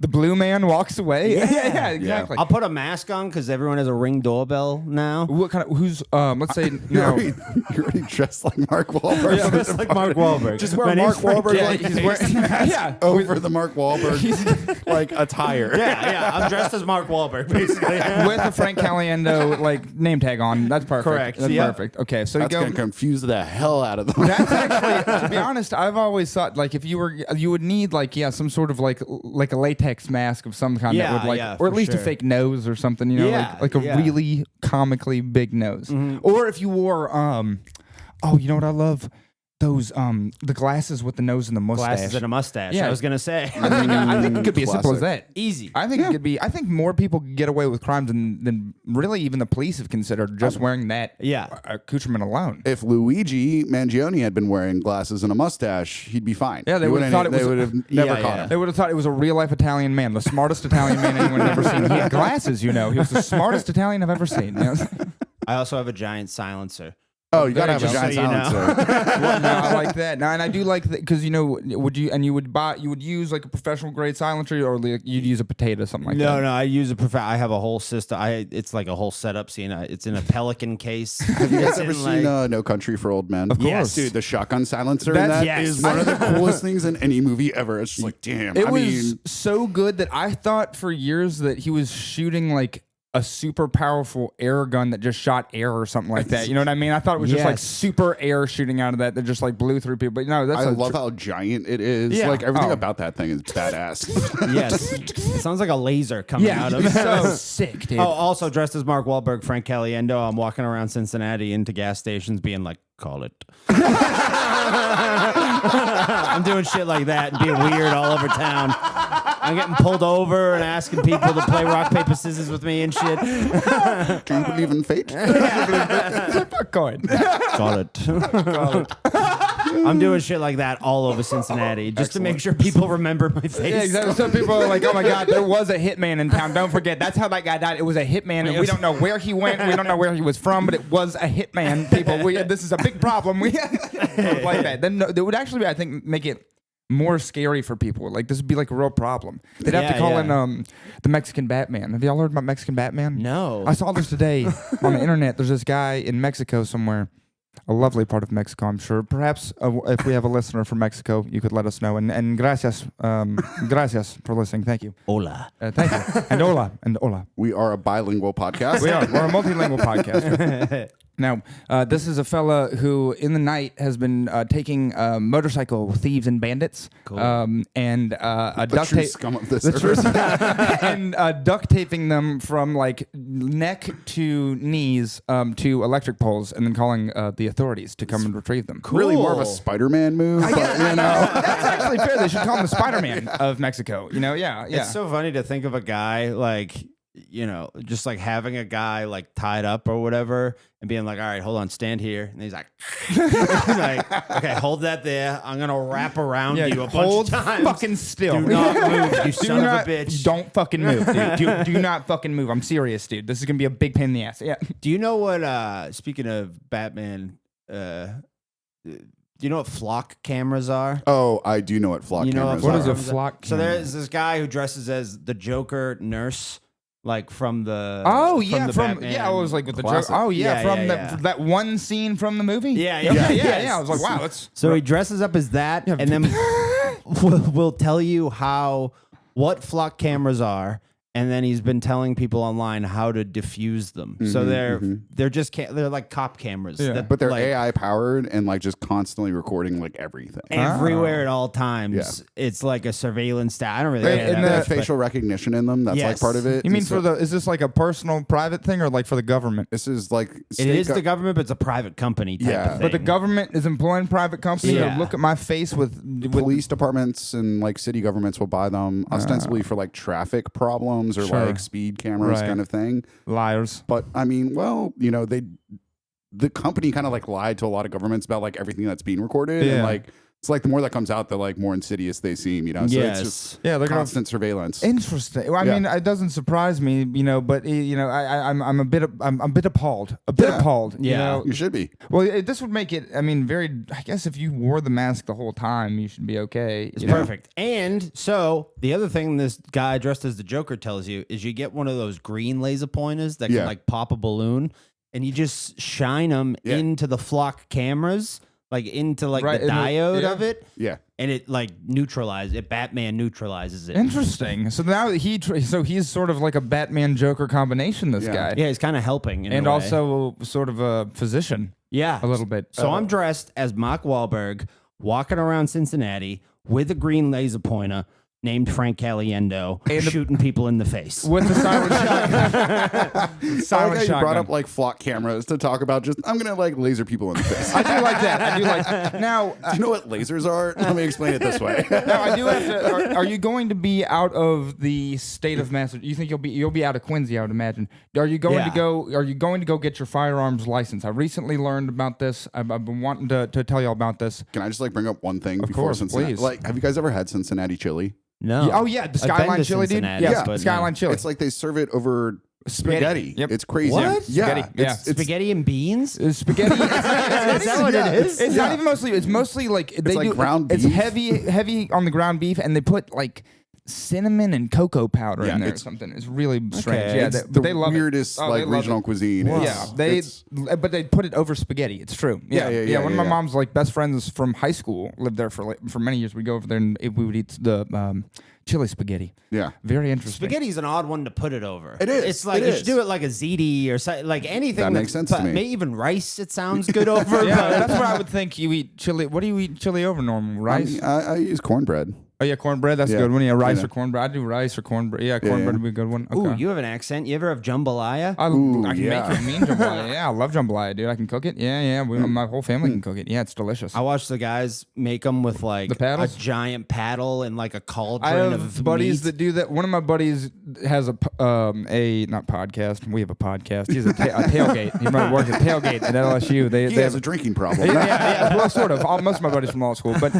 [SPEAKER 2] the blue man walks away. Yeah, exactly.
[SPEAKER 3] I'll put a mask on because everyone has a Ring doorbell now.
[SPEAKER 2] What kind of who's let's say
[SPEAKER 1] You're
[SPEAKER 2] no.
[SPEAKER 1] already dressed like Mark Wahlberg.
[SPEAKER 3] Yeah, just like Mark Wahlberg.
[SPEAKER 1] Just wear
[SPEAKER 3] My
[SPEAKER 1] Mark
[SPEAKER 3] name's Frank
[SPEAKER 1] Wahlberg
[SPEAKER 3] Caliendo.
[SPEAKER 1] like
[SPEAKER 2] He's wearing yeah.
[SPEAKER 1] over the Mark Wahlberg like attire.
[SPEAKER 3] Yeah, I'm dressed as Mark Wahlberg, basically.
[SPEAKER 2] With a Frank Caliendo like name tag on. That's perfect.
[SPEAKER 3] Correct.
[SPEAKER 2] That's
[SPEAKER 3] Yep.
[SPEAKER 2] perfect. Okay, so
[SPEAKER 1] That's
[SPEAKER 2] you
[SPEAKER 1] gonna
[SPEAKER 2] go.
[SPEAKER 1] confuse the hell out of them.
[SPEAKER 2] That's actually to be honest, I've always thought like if you would need like some sort of like a latex mask of some kind that would like, or at least a fake nose or something, you know, like a really comically big nose. Or if you wore you know what I love? Those the glasses with the nose and the mustache.
[SPEAKER 3] Glasses and a mustache.
[SPEAKER 2] Yeah.
[SPEAKER 3] I was gonna say.
[SPEAKER 2] I think it could be as simple as that.
[SPEAKER 3] Easy.
[SPEAKER 2] I think it could be. I think more people could get away with crimes than really even the police have considered just wearing that accoutrement alone.
[SPEAKER 1] If Luigi Mangione had been wearing glasses and a mustache, he'd be fine.
[SPEAKER 2] Yeah, they would have thought
[SPEAKER 1] they would have never caught him.
[SPEAKER 2] They would have thought it was a real life Italian man, the smartest Italian man anyone had ever seen. He had glasses, you know. He was the smartest Italian I've ever seen. You know?
[SPEAKER 3] I also have a giant silencer.
[SPEAKER 1] Oh, you gotta have a giant silencer.
[SPEAKER 2] Well, no, I like that. No, and I do like that because you know, you would use like a professional grade silencer, or like you'd use a potato, something like that.
[SPEAKER 3] No, I use I have a whole system. It's like a whole setup. It's in a Pelican case.
[SPEAKER 1] Have you guys ever seen No Country for Old Men?
[SPEAKER 2] Of course,
[SPEAKER 3] yes.
[SPEAKER 1] Dude. The shotgun silencer in that is one of the coolest things in any movie ever. It's just like, damn.
[SPEAKER 2] It was so good that I thought for years that he was shooting like a super powerful air gun that just shot air or something like that. You know what I mean? I thought it was just like super air shooting out of that just like blew through people. But no,
[SPEAKER 1] I love how giant it is.
[SPEAKER 2] Yeah.
[SPEAKER 1] Like everything about that thing is badass.
[SPEAKER 3] Yes. It sounds like a laser coming out of it.
[SPEAKER 2] So sick, dude.
[SPEAKER 3] Oh, also dressed as Mark Wahlberg, Frank Caliendo. I'm walking around Cincinnati into gas stations being like, call it. I'm doing shit like that and being weird all over town. I'm getting pulled over and asking people to play rock, paper, scissors with me and shit.
[SPEAKER 1] Do you believe in fate?
[SPEAKER 2] Flip a coin.
[SPEAKER 3] Call it. I'm doing shit like that all over Cincinnati just to make sure people remember my face.
[SPEAKER 2] Yeah, exactly. So people are like, oh my God, there was a hitman in town. Don't forget, that's how that guy died. It was a hitman, and we don't know where he went. We don't know where he was from, but it was a hitman, people. This is a big problem. Like that. Then it would actually, I think, make it more scary for people. Like this would be like a real problem. They'd have to call in the Mexican Batman. Have y'all heard about Mexican Batman?
[SPEAKER 3] No.
[SPEAKER 2] I saw this today on the internet. There's this guy in Mexico somewhere. A lovely part of Mexico, I'm sure. Perhaps if we have a listener from Mexico, you could let us know. And gracias, gracias for listening. Thank you.
[SPEAKER 3] Hola.
[SPEAKER 2] Thank you. And hola.
[SPEAKER 1] We are a bilingual podcast.
[SPEAKER 2] We're a multilingual podcast. Now, this is a fella who, in the night, has been taking motorcycle thieves and bandits, and duct tape
[SPEAKER 1] scum of this earth.
[SPEAKER 2] and duct taping them from like neck to knees to electric poles, and then calling the authorities to come and retrieve them.
[SPEAKER 1] Really more of a Spider-Man move, but you know.
[SPEAKER 2] That's actually fair. They should call him the Spider-Man of Mexico. You know, yeah.
[SPEAKER 3] It's so funny to think of a guy like, you know, just like having a guy like tied up or whatever and being like, all right, hold on, stand here. And he's like, okay, hold that there. I'm going to wrap around you a bunch of times.
[SPEAKER 2] Fucking still.
[SPEAKER 3] Do not move, you son of a bitch.
[SPEAKER 2] Don't fucking move, dude. Do not fucking move. I'm serious, dude. This is going to be a big pain in the ass. Yeah.
[SPEAKER 3] Do you know what, speaking of Batman, do you know what flock cameras are?
[SPEAKER 1] Oh, I do know what flock cameras are.
[SPEAKER 2] What is a flock
[SPEAKER 3] So
[SPEAKER 2] camera?
[SPEAKER 3] there's this guy who dresses as the Joker nurse. Like from the
[SPEAKER 2] I was like with the joke. Oh that one scene from the movie.
[SPEAKER 3] Yeah.
[SPEAKER 2] I was like, wow, that's
[SPEAKER 3] so he dresses up as that, and then we'll tell you what flock cameras are, and then he's been telling people online how to diffuse them. So they're just they're like cop cameras,
[SPEAKER 1] but they're like, AI powered and like just constantly recording like everything
[SPEAKER 3] everywhere at all times. Yeah. It's like a surveillance stat. I don't really know.
[SPEAKER 1] And the facial recognition in them. That's like part of it.
[SPEAKER 2] You mean is this like a personal private thing or like for the government?
[SPEAKER 1] This is like
[SPEAKER 3] it is the government, but it's a private company type of thing.
[SPEAKER 2] But the government is employing private companies to look at my face with
[SPEAKER 1] police departments and like city governments will buy them ostensibly for like traffic problems or like speed cameras kind of thing.
[SPEAKER 2] Liars.
[SPEAKER 1] But I mean, well, you know, the company kind of like lied to a lot of governments about like everything that's being recorded and like it's like the more that comes out, the like more insidious they seem, you know. So it's just
[SPEAKER 2] they're
[SPEAKER 1] constant surveillance.
[SPEAKER 2] Interesting. Well, I mean, it doesn't surprise me, you know. But you know, I'm a bit appalled. Appalled.
[SPEAKER 3] Yeah,
[SPEAKER 2] you know?
[SPEAKER 1] You should be.
[SPEAKER 2] Well, this would make it. I mean, very. I guess if you wore the mask the whole time, you should be okay.
[SPEAKER 3] It's perfect. And so the other thing this guy dressed as the Joker tells you is you get one of those green laser pointers that can like pop a balloon, and you just shine them into the flock cameras. Like into like the diode of it, and it like neutralizes it. Batman neutralizes it.
[SPEAKER 2] Interesting. So now he's sort of like a Batman Joker combination. This guy,
[SPEAKER 3] he's kind of helping,
[SPEAKER 2] and also sort of a physician.
[SPEAKER 3] Yeah,
[SPEAKER 2] a little bit.
[SPEAKER 3] So I'm dressed as Mark Wahlberg walking around Cincinnati with a green laser pointer named Frank Caliendo,
[SPEAKER 2] And
[SPEAKER 3] shooting people in the face.
[SPEAKER 2] with the silent shotgun.
[SPEAKER 1] I like
[SPEAKER 2] Silent
[SPEAKER 1] how you brought
[SPEAKER 2] shotgun.
[SPEAKER 1] up like flock cameras to talk about just, I'm going to like laser people in the face.
[SPEAKER 2] I do like that. I do like that. Now,
[SPEAKER 1] Do you know what lasers are? Let me explain it this way.
[SPEAKER 2] now I do have to. Are you going to be out of the state of Massachusetts? You think you'll be out of Quincy? I would imagine. Are you going to go? Are you going to go get your firearms license? I recently learned about this. I've been wanting to tell you all about this.
[SPEAKER 1] Can I just like bring up one thing before
[SPEAKER 2] course,
[SPEAKER 1] Cincinnati?
[SPEAKER 2] please.
[SPEAKER 1] Like, have you guys ever had Cincinnati chili?
[SPEAKER 3] No.
[SPEAKER 2] Oh yeah, the
[SPEAKER 3] I've been
[SPEAKER 2] Skyline
[SPEAKER 3] to
[SPEAKER 2] chili, dude.
[SPEAKER 3] Cincinnati,
[SPEAKER 2] Yeah,
[SPEAKER 3] but
[SPEAKER 2] Skyline chili.
[SPEAKER 1] It's like they serve it over spaghetti.
[SPEAKER 2] Yep.
[SPEAKER 1] It's crazy.
[SPEAKER 3] What?
[SPEAKER 1] Yeah.
[SPEAKER 2] Spaghetti, yeah.
[SPEAKER 1] It's
[SPEAKER 3] Spaghetti and beans?
[SPEAKER 2] Spaghetti.
[SPEAKER 3] Is that what it is?
[SPEAKER 2] It's not even mostly. It's mostly like they
[SPEAKER 1] like
[SPEAKER 2] do.
[SPEAKER 1] ground
[SPEAKER 2] It's
[SPEAKER 1] beef.
[SPEAKER 2] heavy on the ground beef, and they put like cinnamon and cocoa powder
[SPEAKER 1] Yeah,
[SPEAKER 2] in there or
[SPEAKER 1] it's-
[SPEAKER 2] something. It's really strange.
[SPEAKER 3] Okay.
[SPEAKER 2] Yeah,
[SPEAKER 1] It's
[SPEAKER 2] but
[SPEAKER 1] the
[SPEAKER 2] they love
[SPEAKER 1] weirdest
[SPEAKER 2] it. Oh,
[SPEAKER 1] like
[SPEAKER 2] they love
[SPEAKER 1] regional
[SPEAKER 2] it.
[SPEAKER 1] cuisine.
[SPEAKER 3] Wow.
[SPEAKER 1] It's-
[SPEAKER 2] But they put it over spaghetti. It's true.
[SPEAKER 1] Yeah, yeah,
[SPEAKER 2] One of my
[SPEAKER 1] yeah.
[SPEAKER 2] mom's like best friends from high school lived there for many years. We go over there and we would eat the chili spaghetti.
[SPEAKER 1] yeah.
[SPEAKER 2] Very interesting.
[SPEAKER 3] Spaghetti's an odd one to put it over.
[SPEAKER 1] It is.
[SPEAKER 3] It's like
[SPEAKER 1] It
[SPEAKER 3] you
[SPEAKER 1] is.
[SPEAKER 3] should do it like a ziti or something, like anything.
[SPEAKER 1] That makes sense to me.
[SPEAKER 3] Maybe even rice. It sounds good over.
[SPEAKER 2] Yeah,
[SPEAKER 3] but
[SPEAKER 2] that's what I would think. You eat chili. What do you eat chili over normal? Rice?
[SPEAKER 1] I use cornbread.
[SPEAKER 2] Oh yeah, cornbread. That's
[SPEAKER 1] Yeah.
[SPEAKER 2] a good one. Yeah, rice
[SPEAKER 1] Yeah.
[SPEAKER 2] or cornbread. I do rice or cornbread. Yeah, cornbread
[SPEAKER 1] yeah.
[SPEAKER 2] would be a good one. Okay.
[SPEAKER 3] Ooh, you have an accent. You ever have jambalaya?
[SPEAKER 2] I
[SPEAKER 1] Ooh,
[SPEAKER 2] can
[SPEAKER 1] yeah.
[SPEAKER 2] make it mean jambalaya. Yeah, I love jambalaya, dude. I can cook it. Yeah. My whole family can cook it. Yeah, it's delicious.
[SPEAKER 3] I watched the guys make them with like
[SPEAKER 2] The paddles?
[SPEAKER 3] a giant paddle and like a cauldron
[SPEAKER 2] I have
[SPEAKER 3] of
[SPEAKER 2] buddies
[SPEAKER 3] meat.
[SPEAKER 2] that do that. One of my buddies has a not podcast. We have a podcast. He's a tailgate. He works at tailgate at LSU. They
[SPEAKER 1] He
[SPEAKER 2] they
[SPEAKER 1] has
[SPEAKER 2] have
[SPEAKER 1] a drinking problem.
[SPEAKER 2] yeah, well, sort of. Most of my buddies from law school, but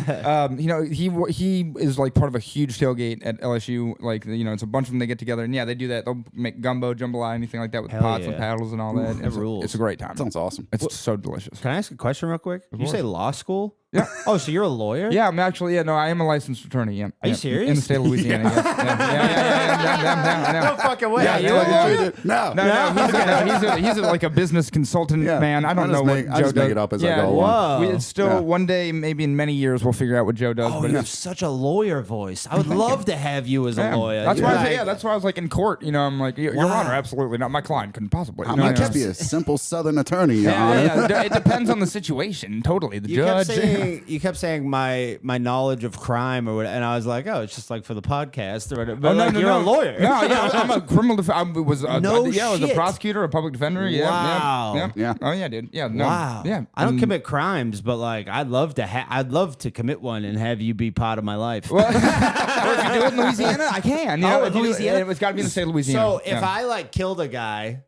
[SPEAKER 2] he is like part of a huge tailgate at LSU. Like it's a bunch of them. They get together and they do that. They'll make gumbo, jambalaya, anything like that with
[SPEAKER 3] Hell
[SPEAKER 2] pots and
[SPEAKER 3] yeah.
[SPEAKER 2] paddles and all that.
[SPEAKER 3] that rules.
[SPEAKER 2] It's a great time.
[SPEAKER 1] Sounds awesome.
[SPEAKER 2] It's so delicious.
[SPEAKER 3] Can I ask a question real quick? You
[SPEAKER 2] course.
[SPEAKER 3] say law school?
[SPEAKER 2] Yeah.
[SPEAKER 3] Oh, so you're a lawyer?
[SPEAKER 2] Yeah, I'm actually no, I am a licensed attorney. Yeah.
[SPEAKER 3] Are you
[SPEAKER 2] Yeah.
[SPEAKER 3] serious?
[SPEAKER 2] In the state of Louisiana. Yeah. I know.
[SPEAKER 3] No fucking way.
[SPEAKER 2] Yeah,
[SPEAKER 3] Are you
[SPEAKER 2] yeah,
[SPEAKER 3] a
[SPEAKER 2] yeah.
[SPEAKER 3] lawyer?
[SPEAKER 1] No.
[SPEAKER 2] No, he's like a business consultant,
[SPEAKER 1] Yeah.
[SPEAKER 2] man. I don't
[SPEAKER 1] I
[SPEAKER 2] know
[SPEAKER 1] just
[SPEAKER 2] what
[SPEAKER 1] make- I
[SPEAKER 2] Joe
[SPEAKER 1] just
[SPEAKER 2] does.
[SPEAKER 1] make it up as I
[SPEAKER 2] yeah,
[SPEAKER 1] go along.
[SPEAKER 3] Whoa.
[SPEAKER 2] It's still
[SPEAKER 1] Yeah.
[SPEAKER 2] one day, maybe in many years, we'll figure out what Joe does.
[SPEAKER 3] Oh,
[SPEAKER 2] but
[SPEAKER 3] you have such a lawyer voice. I would love to have you as a
[SPEAKER 2] yeah.
[SPEAKER 3] lawyer.
[SPEAKER 2] That's
[SPEAKER 3] You're
[SPEAKER 2] why.
[SPEAKER 3] like-
[SPEAKER 2] That's why I was like in court. I'm like, Your
[SPEAKER 3] Wow.
[SPEAKER 2] Honor, absolutely not. My client couldn't possibly.
[SPEAKER 1] I
[SPEAKER 2] You know,
[SPEAKER 1] might
[SPEAKER 2] yeah.
[SPEAKER 1] just be a simple Southern attorney, Your
[SPEAKER 2] Yeah,
[SPEAKER 1] Honor.
[SPEAKER 2] yeah. It depends on the situation. Totally, the
[SPEAKER 3] You
[SPEAKER 2] judge.
[SPEAKER 3] kept saying my knowledge of crime or whatever, and I was like, oh, it's just like for the podcast or whatever. But
[SPEAKER 2] Oh, no,
[SPEAKER 3] like,
[SPEAKER 2] no,
[SPEAKER 3] you're
[SPEAKER 2] no.
[SPEAKER 3] a lawyer.
[SPEAKER 2] No, yeah, I'm a criminal defense. I was
[SPEAKER 3] No
[SPEAKER 2] I was a
[SPEAKER 3] shit.
[SPEAKER 2] prosecutor, a public defender. Yeah,
[SPEAKER 3] Wow.
[SPEAKER 2] yeah.
[SPEAKER 1] Yeah.
[SPEAKER 2] Oh yeah, dude. Yeah, no,
[SPEAKER 3] Wow.
[SPEAKER 2] yeah.
[SPEAKER 3] I don't
[SPEAKER 2] And-
[SPEAKER 3] commit crimes, but like I'd love to commit one and have you be part of my life.
[SPEAKER 2] Well, or if you do it in Louisiana, I can. You
[SPEAKER 3] Oh,
[SPEAKER 2] know,
[SPEAKER 3] in
[SPEAKER 2] if you-
[SPEAKER 3] Louisiana?
[SPEAKER 2] it's got to be in the state of Louisiana.
[SPEAKER 3] So if
[SPEAKER 2] yeah.
[SPEAKER 3] I like killed a guy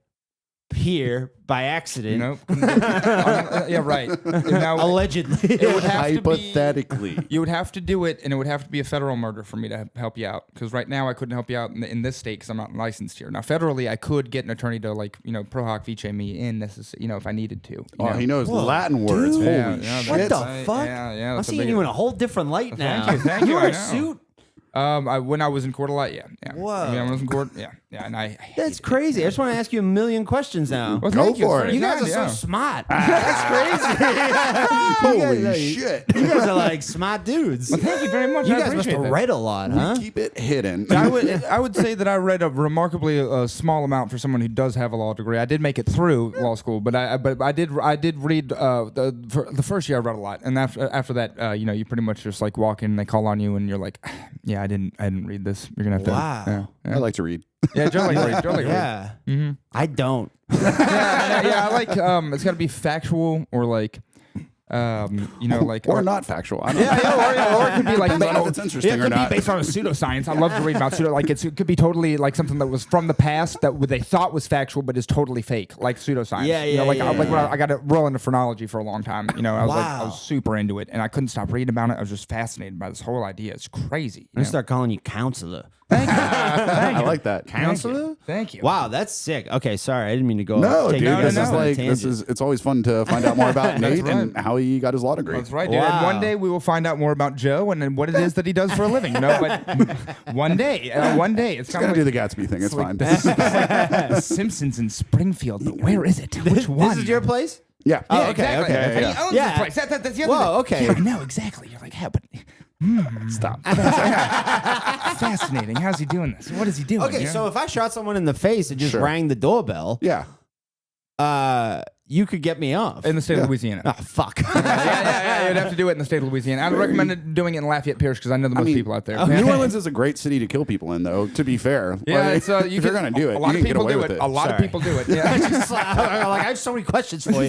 [SPEAKER 3] here by accident,
[SPEAKER 2] Nope. Yeah, right. Now,
[SPEAKER 3] allegedly,
[SPEAKER 2] it would have to be.
[SPEAKER 1] Hypothetically.
[SPEAKER 2] You would have to do it, and it would have to be a federal murder for me to help you out. Because right now, I couldn't help you out in this state because I'm not licensed here. Now, federally, I could get an attorney to pro hoc vice me in, if I needed to. you
[SPEAKER 1] Oh,
[SPEAKER 2] know?
[SPEAKER 1] he knows
[SPEAKER 3] Whoa,
[SPEAKER 1] Latin words.
[SPEAKER 3] dude.
[SPEAKER 1] Holy
[SPEAKER 2] Yeah, yeah,
[SPEAKER 1] shit.
[SPEAKER 3] what the
[SPEAKER 2] That's-
[SPEAKER 3] fuck?
[SPEAKER 2] yeah,
[SPEAKER 3] I'm
[SPEAKER 2] that's a
[SPEAKER 3] seeing
[SPEAKER 2] big-
[SPEAKER 3] you in a whole different light now.
[SPEAKER 2] Thank you,
[SPEAKER 3] You
[SPEAKER 2] I
[SPEAKER 3] wear a
[SPEAKER 2] know.
[SPEAKER 3] suit.
[SPEAKER 2] When I was in court a lot, yeah.
[SPEAKER 3] Whoa.
[SPEAKER 2] When I was in court, yeah, and I.
[SPEAKER 3] That's crazy. I just want to ask you a million questions now.
[SPEAKER 2] Well,
[SPEAKER 1] Go
[SPEAKER 2] thank you.
[SPEAKER 1] for
[SPEAKER 2] It's
[SPEAKER 1] it.
[SPEAKER 3] You
[SPEAKER 2] very
[SPEAKER 3] guys are
[SPEAKER 2] kind,
[SPEAKER 3] so
[SPEAKER 2] yeah.
[SPEAKER 3] smart. That's crazy.
[SPEAKER 1] Holy shit.
[SPEAKER 3] You guys are like smart dudes.
[SPEAKER 2] Well, thank you very much.
[SPEAKER 3] You
[SPEAKER 2] I
[SPEAKER 3] guys must
[SPEAKER 2] appreciate
[SPEAKER 3] have
[SPEAKER 2] that.
[SPEAKER 3] read a lot, huh?
[SPEAKER 1] Keep it hidden.
[SPEAKER 2] I would say that I read a remarkably small amount for someone who does have a law degree. I did make it through law school, but I did read for the first year I read a lot, and after that you pretty much just like walk in and they call on you and you're like, yeah, I didn't read this. You're gonna have to.
[SPEAKER 3] Wow.
[SPEAKER 2] Yeah,
[SPEAKER 1] I like to read.
[SPEAKER 2] yeah, Joe like to read. Joe like to read.
[SPEAKER 3] Yeah.
[SPEAKER 2] Mm-hmm.
[SPEAKER 3] I don't.
[SPEAKER 2] Yeah, I like it's got to be factual or like like
[SPEAKER 1] Or not factual. I don't know.
[SPEAKER 2] or it could be like
[SPEAKER 1] Depends on if it's interesting
[SPEAKER 2] it
[SPEAKER 1] or
[SPEAKER 2] could
[SPEAKER 1] not.
[SPEAKER 2] be based on a pseudoscience. I love to read about it could be totally like something that was from the past that they thought was factual but is totally fake, like pseudoscience.
[SPEAKER 3] Yeah,
[SPEAKER 2] You know, like
[SPEAKER 3] yeah,
[SPEAKER 2] when
[SPEAKER 3] yeah.
[SPEAKER 2] I got to roll into phrenology for a long time. I was I
[SPEAKER 3] Wow.
[SPEAKER 2] was super into it and I couldn't stop reading about it. I was just fascinated by this whole idea. It's crazy.
[SPEAKER 3] I'm gonna start calling you counselor.
[SPEAKER 2] Thank you.
[SPEAKER 1] I like that.
[SPEAKER 3] Counselor?
[SPEAKER 2] Thank you.
[SPEAKER 3] Wow, that's sick. Okay, sorry, I didn't mean to go.
[SPEAKER 1] No,
[SPEAKER 3] take
[SPEAKER 1] dude,
[SPEAKER 3] you guys
[SPEAKER 1] this
[SPEAKER 3] off
[SPEAKER 1] is
[SPEAKER 3] on a
[SPEAKER 1] like
[SPEAKER 3] tangent.
[SPEAKER 1] it's always fun to find out more about Nate and how he got his law degree.
[SPEAKER 2] That's right, dude.
[SPEAKER 3] Wow.
[SPEAKER 2] And one day we will find out more about Joe and then what it is that he does for a living. But one day, it's
[SPEAKER 1] He's
[SPEAKER 2] kind
[SPEAKER 1] gonna
[SPEAKER 2] of
[SPEAKER 1] do the Gatsby thing. It's fine.
[SPEAKER 2] The Simpsons in Springfield, but where is it? Which one?
[SPEAKER 3] This is your place?
[SPEAKER 1] Yeah.
[SPEAKER 3] Oh,
[SPEAKER 2] Yeah,
[SPEAKER 3] okay,
[SPEAKER 2] exactly.
[SPEAKER 3] okay,
[SPEAKER 2] And
[SPEAKER 1] yeah.
[SPEAKER 2] he owns
[SPEAKER 3] Yeah.
[SPEAKER 2] this place. That's the other
[SPEAKER 3] Whoa,
[SPEAKER 2] thing.
[SPEAKER 3] okay.
[SPEAKER 2] You're like, no, exactly. You're like, yeah, but stop. Fascinating. How's he doing this? What is he doing?
[SPEAKER 3] Okay,
[SPEAKER 2] you know?
[SPEAKER 3] so if I shot someone in the face and just
[SPEAKER 1] Sure.
[SPEAKER 3] rang the doorbell,
[SPEAKER 1] Yeah.
[SPEAKER 3] you could get me off.
[SPEAKER 2] In the state of Louisiana.
[SPEAKER 3] Oh, fuck.
[SPEAKER 2] yeah, you'd have to do it in the state of Louisiana. I'd recommend doing it in Lafayette Parish because I know the most people out there.
[SPEAKER 1] New Orleans is a great city to kill people in, though, to be fair.
[SPEAKER 2] Yeah,
[SPEAKER 1] Like,
[SPEAKER 2] it's,
[SPEAKER 1] if you're going to do it,
[SPEAKER 2] a lot
[SPEAKER 1] you
[SPEAKER 2] of
[SPEAKER 1] can get
[SPEAKER 2] people
[SPEAKER 1] away
[SPEAKER 2] do
[SPEAKER 1] with
[SPEAKER 2] it.
[SPEAKER 1] it.
[SPEAKER 2] A lot of people do it. Yeah.
[SPEAKER 3] I have so many questions for you.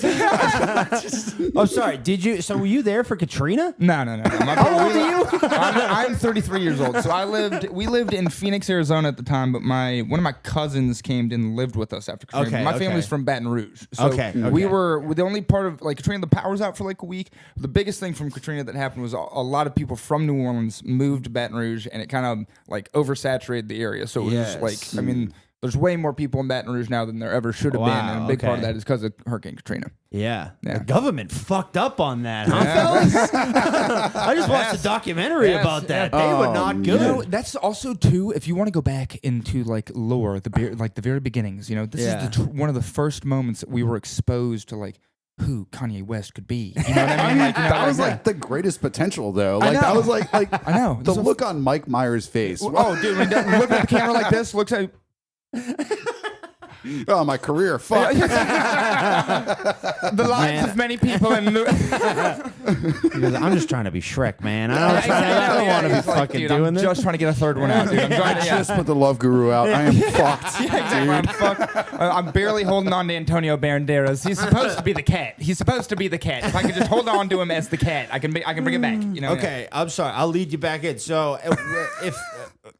[SPEAKER 3] I'm sorry. So were you there for Katrina?
[SPEAKER 2] No.
[SPEAKER 3] How old are you?
[SPEAKER 2] I'm 33 years old. So we lived in Phoenix, Arizona at the time, but one of my cousins came and lived with us after Katrina.
[SPEAKER 3] Okay,
[SPEAKER 2] My family's from Baton Rouge. So
[SPEAKER 3] Okay.
[SPEAKER 2] we were the only part of like Katrina, the power was out for like a week. The biggest thing from Katrina that happened was a lot of people from New Orleans moved to Baton Rouge, and it kind of like oversaturated the area. So it was just like, I mean, there's way more people in Baton Rouge now than there ever should have been, and a big part of that is because of Hurricane Katrina.
[SPEAKER 3] Yeah.
[SPEAKER 2] Yeah.
[SPEAKER 3] The government fucked up on that, huh, fellas? I just watched a documentary about that. They were not good.
[SPEAKER 2] You know, that's also too. If you want to go back into like lore, the very beginnings. You know, this is one of the first moments that we were exposed to like who Kanye West could be. You know what I mean? Like,
[SPEAKER 1] that was like the greatest potential, though. Like that was like
[SPEAKER 2] I know
[SPEAKER 1] the look on Mike Myers' face.
[SPEAKER 2] Oh, dude, when he looked at the camera like this, looks like.
[SPEAKER 1] Oh, my career. Fuck.
[SPEAKER 2] The lives of many people in
[SPEAKER 3] Because I'm just trying to be Shrek, man. I don't want to be fucking doing
[SPEAKER 2] I'm
[SPEAKER 3] this.
[SPEAKER 2] just trying to get a third one out, dude. I'm trying to
[SPEAKER 1] Just put the love guru out. I am fucked.
[SPEAKER 2] exactly. I'm fucked. I'm barely holding on to Antonio Banderas. He's supposed to be the cat. If I could just hold on to him as the cat, I can bring it back. You know.
[SPEAKER 3] Okay, I'm sorry. I'll lead you back in. So if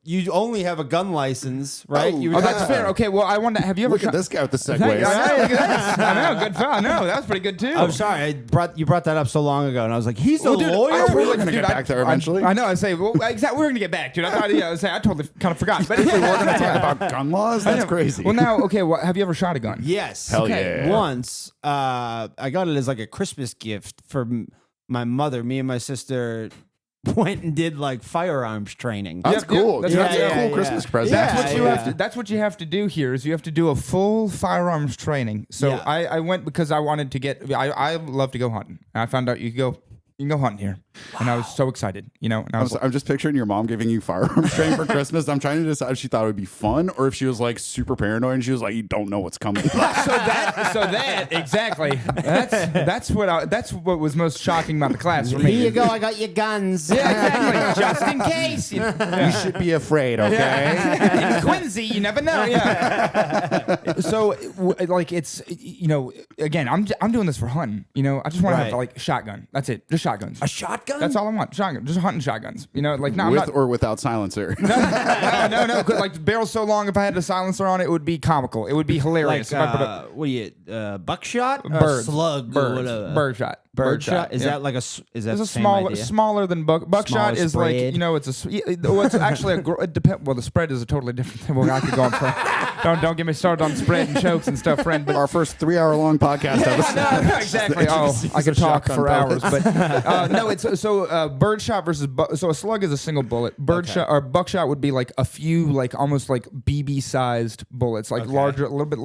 [SPEAKER 3] you only have a gun license, right?
[SPEAKER 1] Oh,
[SPEAKER 2] That's fair. Okay, well, I wonder. Have you ever?
[SPEAKER 1] Look at this guy with the segues.
[SPEAKER 2] I know, look at this. I know, good fun. I know, that was pretty good too.
[SPEAKER 3] I'm sorry. You brought that up so long ago, and I was like, he's a lawyer.
[SPEAKER 1] We're going to get back there eventually.
[SPEAKER 2] I know. I say, well, exactly. We're going to get back, dude. I thought, I totally kind of forgot. But
[SPEAKER 1] We're going to talk about gun laws. That's crazy.
[SPEAKER 2] Well, now, okay. Well, have you ever shot a gun?
[SPEAKER 3] Yes.
[SPEAKER 1] Hell yeah.
[SPEAKER 3] Once, I got it as like a Christmas gift for my mother. Me and my sister went and did like firearms training.
[SPEAKER 1] That's cool.
[SPEAKER 2] That's
[SPEAKER 1] That's
[SPEAKER 2] a
[SPEAKER 1] a cool Christmas present.
[SPEAKER 2] That's what you have to do here. Is you have to do a full firearms training. So I went because I wanted to get. I love to go hunting. And I found out you can go hunting here, and I was so excited. You know, and
[SPEAKER 1] I'm just picturing your mom giving you firearms training for Christmas. I'm trying to decide if she thought it would be fun or if she was like super paranoid and she was like, "You don't know what's coming."
[SPEAKER 2] So that exactly. That's what was most shocking about the class for me.
[SPEAKER 3] Here you go. I got your guns.
[SPEAKER 2] Yeah, exactly. Just in case.
[SPEAKER 1] You should be afraid, okay?
[SPEAKER 2] In Quincy, you never know. Yeah. So, like, it's again, I'm doing this for hunting. You know, I just want to have like shotgun. That's it. Just shotguns.
[SPEAKER 3] A shotgun?
[SPEAKER 2] That's all I want. Shotgun. Just hunting shotguns. You know, like no,
[SPEAKER 1] With or without silencer.
[SPEAKER 2] No. 'Cause, like the barrel's so long, if I had a silencer on it, it would be comical. It would be hilarious.
[SPEAKER 3] Like,
[SPEAKER 2] if I put
[SPEAKER 3] what are you, buckshot?
[SPEAKER 2] bird,
[SPEAKER 3] Slug?
[SPEAKER 2] bird shot.
[SPEAKER 3] Birdshot? Is
[SPEAKER 2] yeah.
[SPEAKER 3] that like is that
[SPEAKER 2] It's
[SPEAKER 3] the
[SPEAKER 2] a
[SPEAKER 3] same
[SPEAKER 2] smaller,
[SPEAKER 3] idea?
[SPEAKER 2] smaller than buckshot
[SPEAKER 3] Smaller
[SPEAKER 2] is
[SPEAKER 3] spread.
[SPEAKER 2] like it's actually it depends. Well, the spread is a totally different thing. Well, I could go on for don't get me started on spread and chokes and stuff, friend. But
[SPEAKER 1] Our first 3-hour-long podcast episode.
[SPEAKER 2] no, exactly. I could talk for hours, but no. It's so birdshot versus so a slug is a single bullet. Birdshot or buckshot would be like a few like almost like BB sized bullets, like larger, a little bit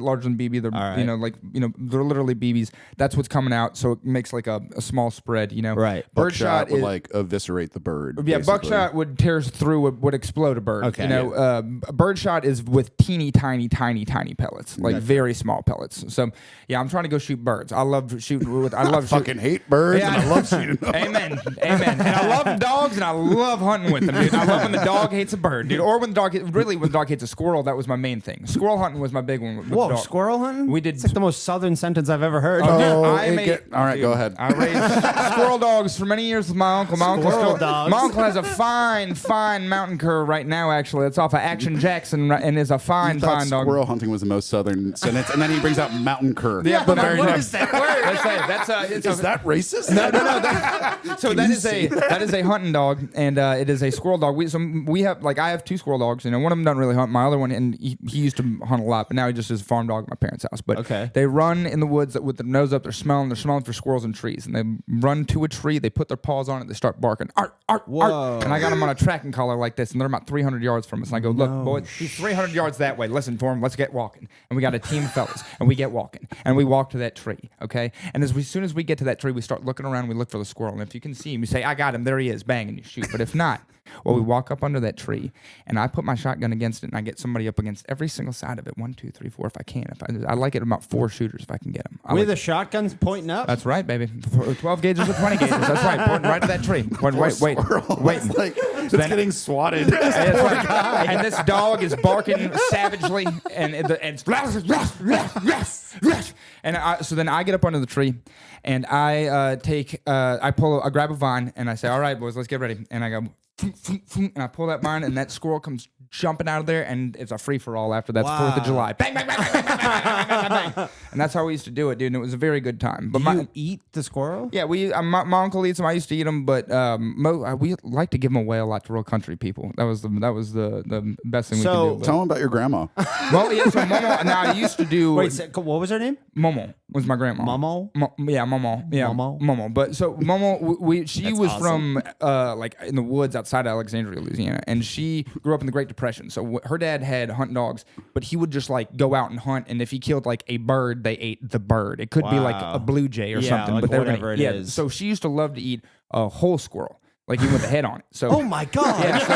[SPEAKER 2] larger than BB. They're
[SPEAKER 3] right.
[SPEAKER 2] they're literally BBs. That's what's coming out. So it makes like a small spread. You know,
[SPEAKER 3] Right.
[SPEAKER 1] Birdshot would like eviscerate the bird.
[SPEAKER 2] Yeah,
[SPEAKER 1] basically.
[SPEAKER 2] buckshot would tear through, would explode a bird.
[SPEAKER 3] Okay.
[SPEAKER 2] You know, birdshot is with teeny tiny pellets, like very small pellets. So yeah, I'm trying to go shoot birds. I love shooting. I love
[SPEAKER 1] fucking hate birds and I love shooting them.
[SPEAKER 2] Amen. And I love dogs and I love hunting with them, dude. I love when the dog hates a bird, dude. Or when the dog hates a squirrel. That was my main thing. Squirrel hunting was my big one. With
[SPEAKER 3] Whoa,
[SPEAKER 2] the dog.
[SPEAKER 3] squirrel hunting?
[SPEAKER 2] We did.
[SPEAKER 3] It's like the most southern sentence I've ever heard.
[SPEAKER 1] Oh,
[SPEAKER 2] All
[SPEAKER 1] right, go ahead.
[SPEAKER 2] I raised squirrel dogs for many years with my uncle. My uncle has a fine mountain cur right now. Actually, it's off of Action Jackson and is a fine dog.
[SPEAKER 1] Squirrel hunting was the most southern sentence, and then he brings out mountain cur.
[SPEAKER 2] Yeah, but
[SPEAKER 3] What is that word?
[SPEAKER 1] Is that racist?
[SPEAKER 2] No. That is a hunting dog, and it is a squirrel dog. I have 2 squirrel dogs. You know, one of them doesn't really hunt. My other one, and he used to hunt a lot, but now he just is a farm dog at my parents' house. But
[SPEAKER 3] Okay.
[SPEAKER 2] they run in the woods with their nose up. They're smelling for after squirrels in trees, and they run to a tree. They put their paws on it. They start barking. Arr, arr, arr. And I got them on a tracking collar like this, and they're about 300 yards from us. And I go, look, boy, he's 300 yards that way. Listen for him. Let's get walking. And we got a team of fellas, and we get walking, and we walk to that tree. Okay. And as soon as we get to that tree, we start looking around. We look for the squirrel, and if you can see him, you say, I got him. There he is. Bang, and you shoot. But if not, well, we walk up under that tree, and I put my shotgun against it, and I get somebody up against every single side of it. 1, 2, 3, 4, if I can. I like it about 4 shooters if I can get them.
[SPEAKER 3] With the shotguns pointing up?
[SPEAKER 2] That's right, baby. 12 gauges or 20 gauges. That's right. Pointing right to that tree. Wait.
[SPEAKER 1] It's like it's getting swatted.
[SPEAKER 2] That's right. And this dog is barking savagely, and so then I get up under the tree, and I grab a vine, and I say, all right, boys, let's get ready. And I go, and I pull that vine, and that squirrel comes jumping out of there, and it's a free-for-all after that. 4th of July. Bang, bang, bang, bang, bang, bang, bang, bang, bang, bang. And that's how we used to do it, dude, and it was a very good time. But
[SPEAKER 3] Do you eat the squirrel?
[SPEAKER 2] Yeah, my uncle eats them. I used to eat them, but we like to give them away a lot to real country people. That was the best thing we could do.
[SPEAKER 1] Tell them about your grandma.
[SPEAKER 2] Well, yeah, so Momo, now I used to do...
[SPEAKER 3] Wait, what was her name?
[SPEAKER 2] Momo was my grandma.
[SPEAKER 3] Momo?
[SPEAKER 2] Yeah, Momo. Yeah,
[SPEAKER 3] Momo?
[SPEAKER 2] But so Momo, she was awesome. From like in the woods outside Alexandria, Louisiana, and she grew up in the Great Depression. So her dad had hunting dogs, but he would just like go out and hunt, and if he killed like a bird, they ate the bird. It could be like a blue jay or something,
[SPEAKER 3] like
[SPEAKER 2] but they were
[SPEAKER 3] whatever
[SPEAKER 2] gonna,
[SPEAKER 3] it is.
[SPEAKER 2] So she used to love to eat a whole squirrel. Like even with the head on it. So
[SPEAKER 3] oh my God!
[SPEAKER 2] Yeah, so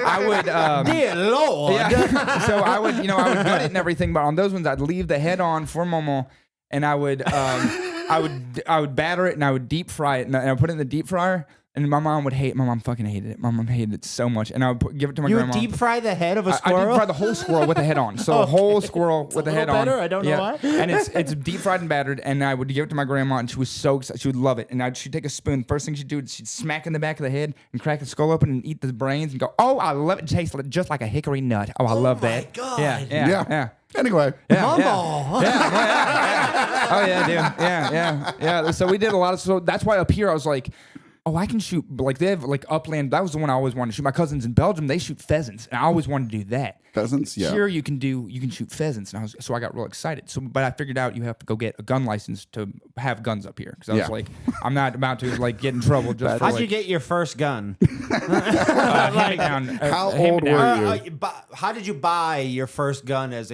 [SPEAKER 2] I would.
[SPEAKER 3] Dear Lord!
[SPEAKER 2] Yeah, so I would gut it and everything, but on those ones I'd leave the head on for Momo, and I would batter it and I would deep fry it, and I would put it in the deep fryer. And my mom fucking hated it. My mom hated it so much. And I would give it to my grandma.
[SPEAKER 3] You would deep fry the head of a
[SPEAKER 2] I
[SPEAKER 3] squirrel?
[SPEAKER 2] deep fry the whole squirrel with the head on. So a whole squirrel with the head on.
[SPEAKER 3] Better? I don't know why.
[SPEAKER 2] And it's deep fried and battered. And I would give it to my grandma, and she was so excited. She would love it. And she'd take a spoon. First thing she'd do is she'd smack in the back of the head and crack the skull open and eat the brains and go, oh, I love it. It tastes just like a hickory nut. Oh, I love that.
[SPEAKER 3] Oh, my God.
[SPEAKER 2] Yeah.
[SPEAKER 1] Anyway.
[SPEAKER 3] Mumbo.
[SPEAKER 2] Yeah. Oh, yeah, dude. Yeah. So we did a lot of... So that's why up here I was like... Oh, I can shoot, like they have like upland. That was the one I always wanted to shoot. My cousins in Belgium, they shoot pheasants, and I always wanted to do that.
[SPEAKER 1] Pheasants, yeah.
[SPEAKER 2] Here you can shoot pheasants, and I got real excited. So, but I figured out you have to go get a gun license to have guns up here, because I was like, I'm not about to like get in trouble just for
[SPEAKER 3] How'd you get your first gun?
[SPEAKER 1] How old were you?
[SPEAKER 3] How did you buy your first gun as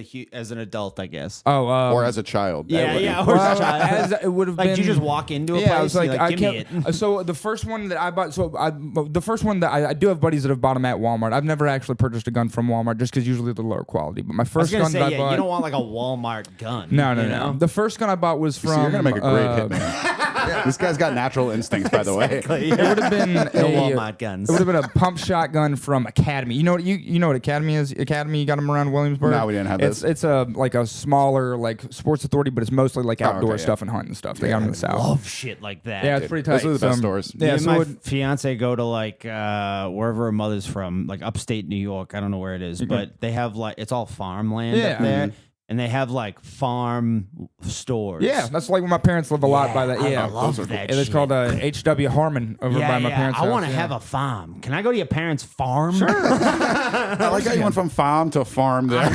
[SPEAKER 3] an adult, I guess?
[SPEAKER 1] Or as a child?
[SPEAKER 3] Or as a child.
[SPEAKER 2] As it would have been.
[SPEAKER 3] Did you just walk into a place?
[SPEAKER 2] I was like,
[SPEAKER 3] give me it.
[SPEAKER 2] So the first one that I bought, the first one that I do have buddies that have bought them at Walmart. I've never actually purchased a gun from Walmart just because usually they're lower quality. But my first gun that I bought,
[SPEAKER 3] you don't want like a Walmart gun.
[SPEAKER 2] No. The first gun I bought was from.
[SPEAKER 1] So you're gonna make a great hitman. This guy's got natural instincts, by the way.
[SPEAKER 2] It would have been
[SPEAKER 3] Walmart guns.
[SPEAKER 2] It would have been a pump shotgun from Academy. You know what Academy is? Academy, you got them around Williamsburg.
[SPEAKER 1] No, we didn't have this.
[SPEAKER 2] It's like a smaller like Sports Authority, but it's mostly like outdoor stuff and hunting stuff. They got them in the south.
[SPEAKER 3] Love shit like that.
[SPEAKER 2] Yeah, it's pretty tight.
[SPEAKER 1] Those are the best stores.
[SPEAKER 3] Yeah, so my fiance go to like wherever her mother's from, like upstate New York. I don't know where it is, but they have like it's all farmland up there. And they have like farm stores.
[SPEAKER 2] Yeah, that's like when my parents live a lot by that. Yeah,
[SPEAKER 3] I love that.
[SPEAKER 2] It's called H.W. Harmon over by my parents'
[SPEAKER 3] I want to
[SPEAKER 2] house,
[SPEAKER 3] have a farm. Can I go to your parents' farm?
[SPEAKER 2] Sure.
[SPEAKER 1] I like how you went from farm to farm there.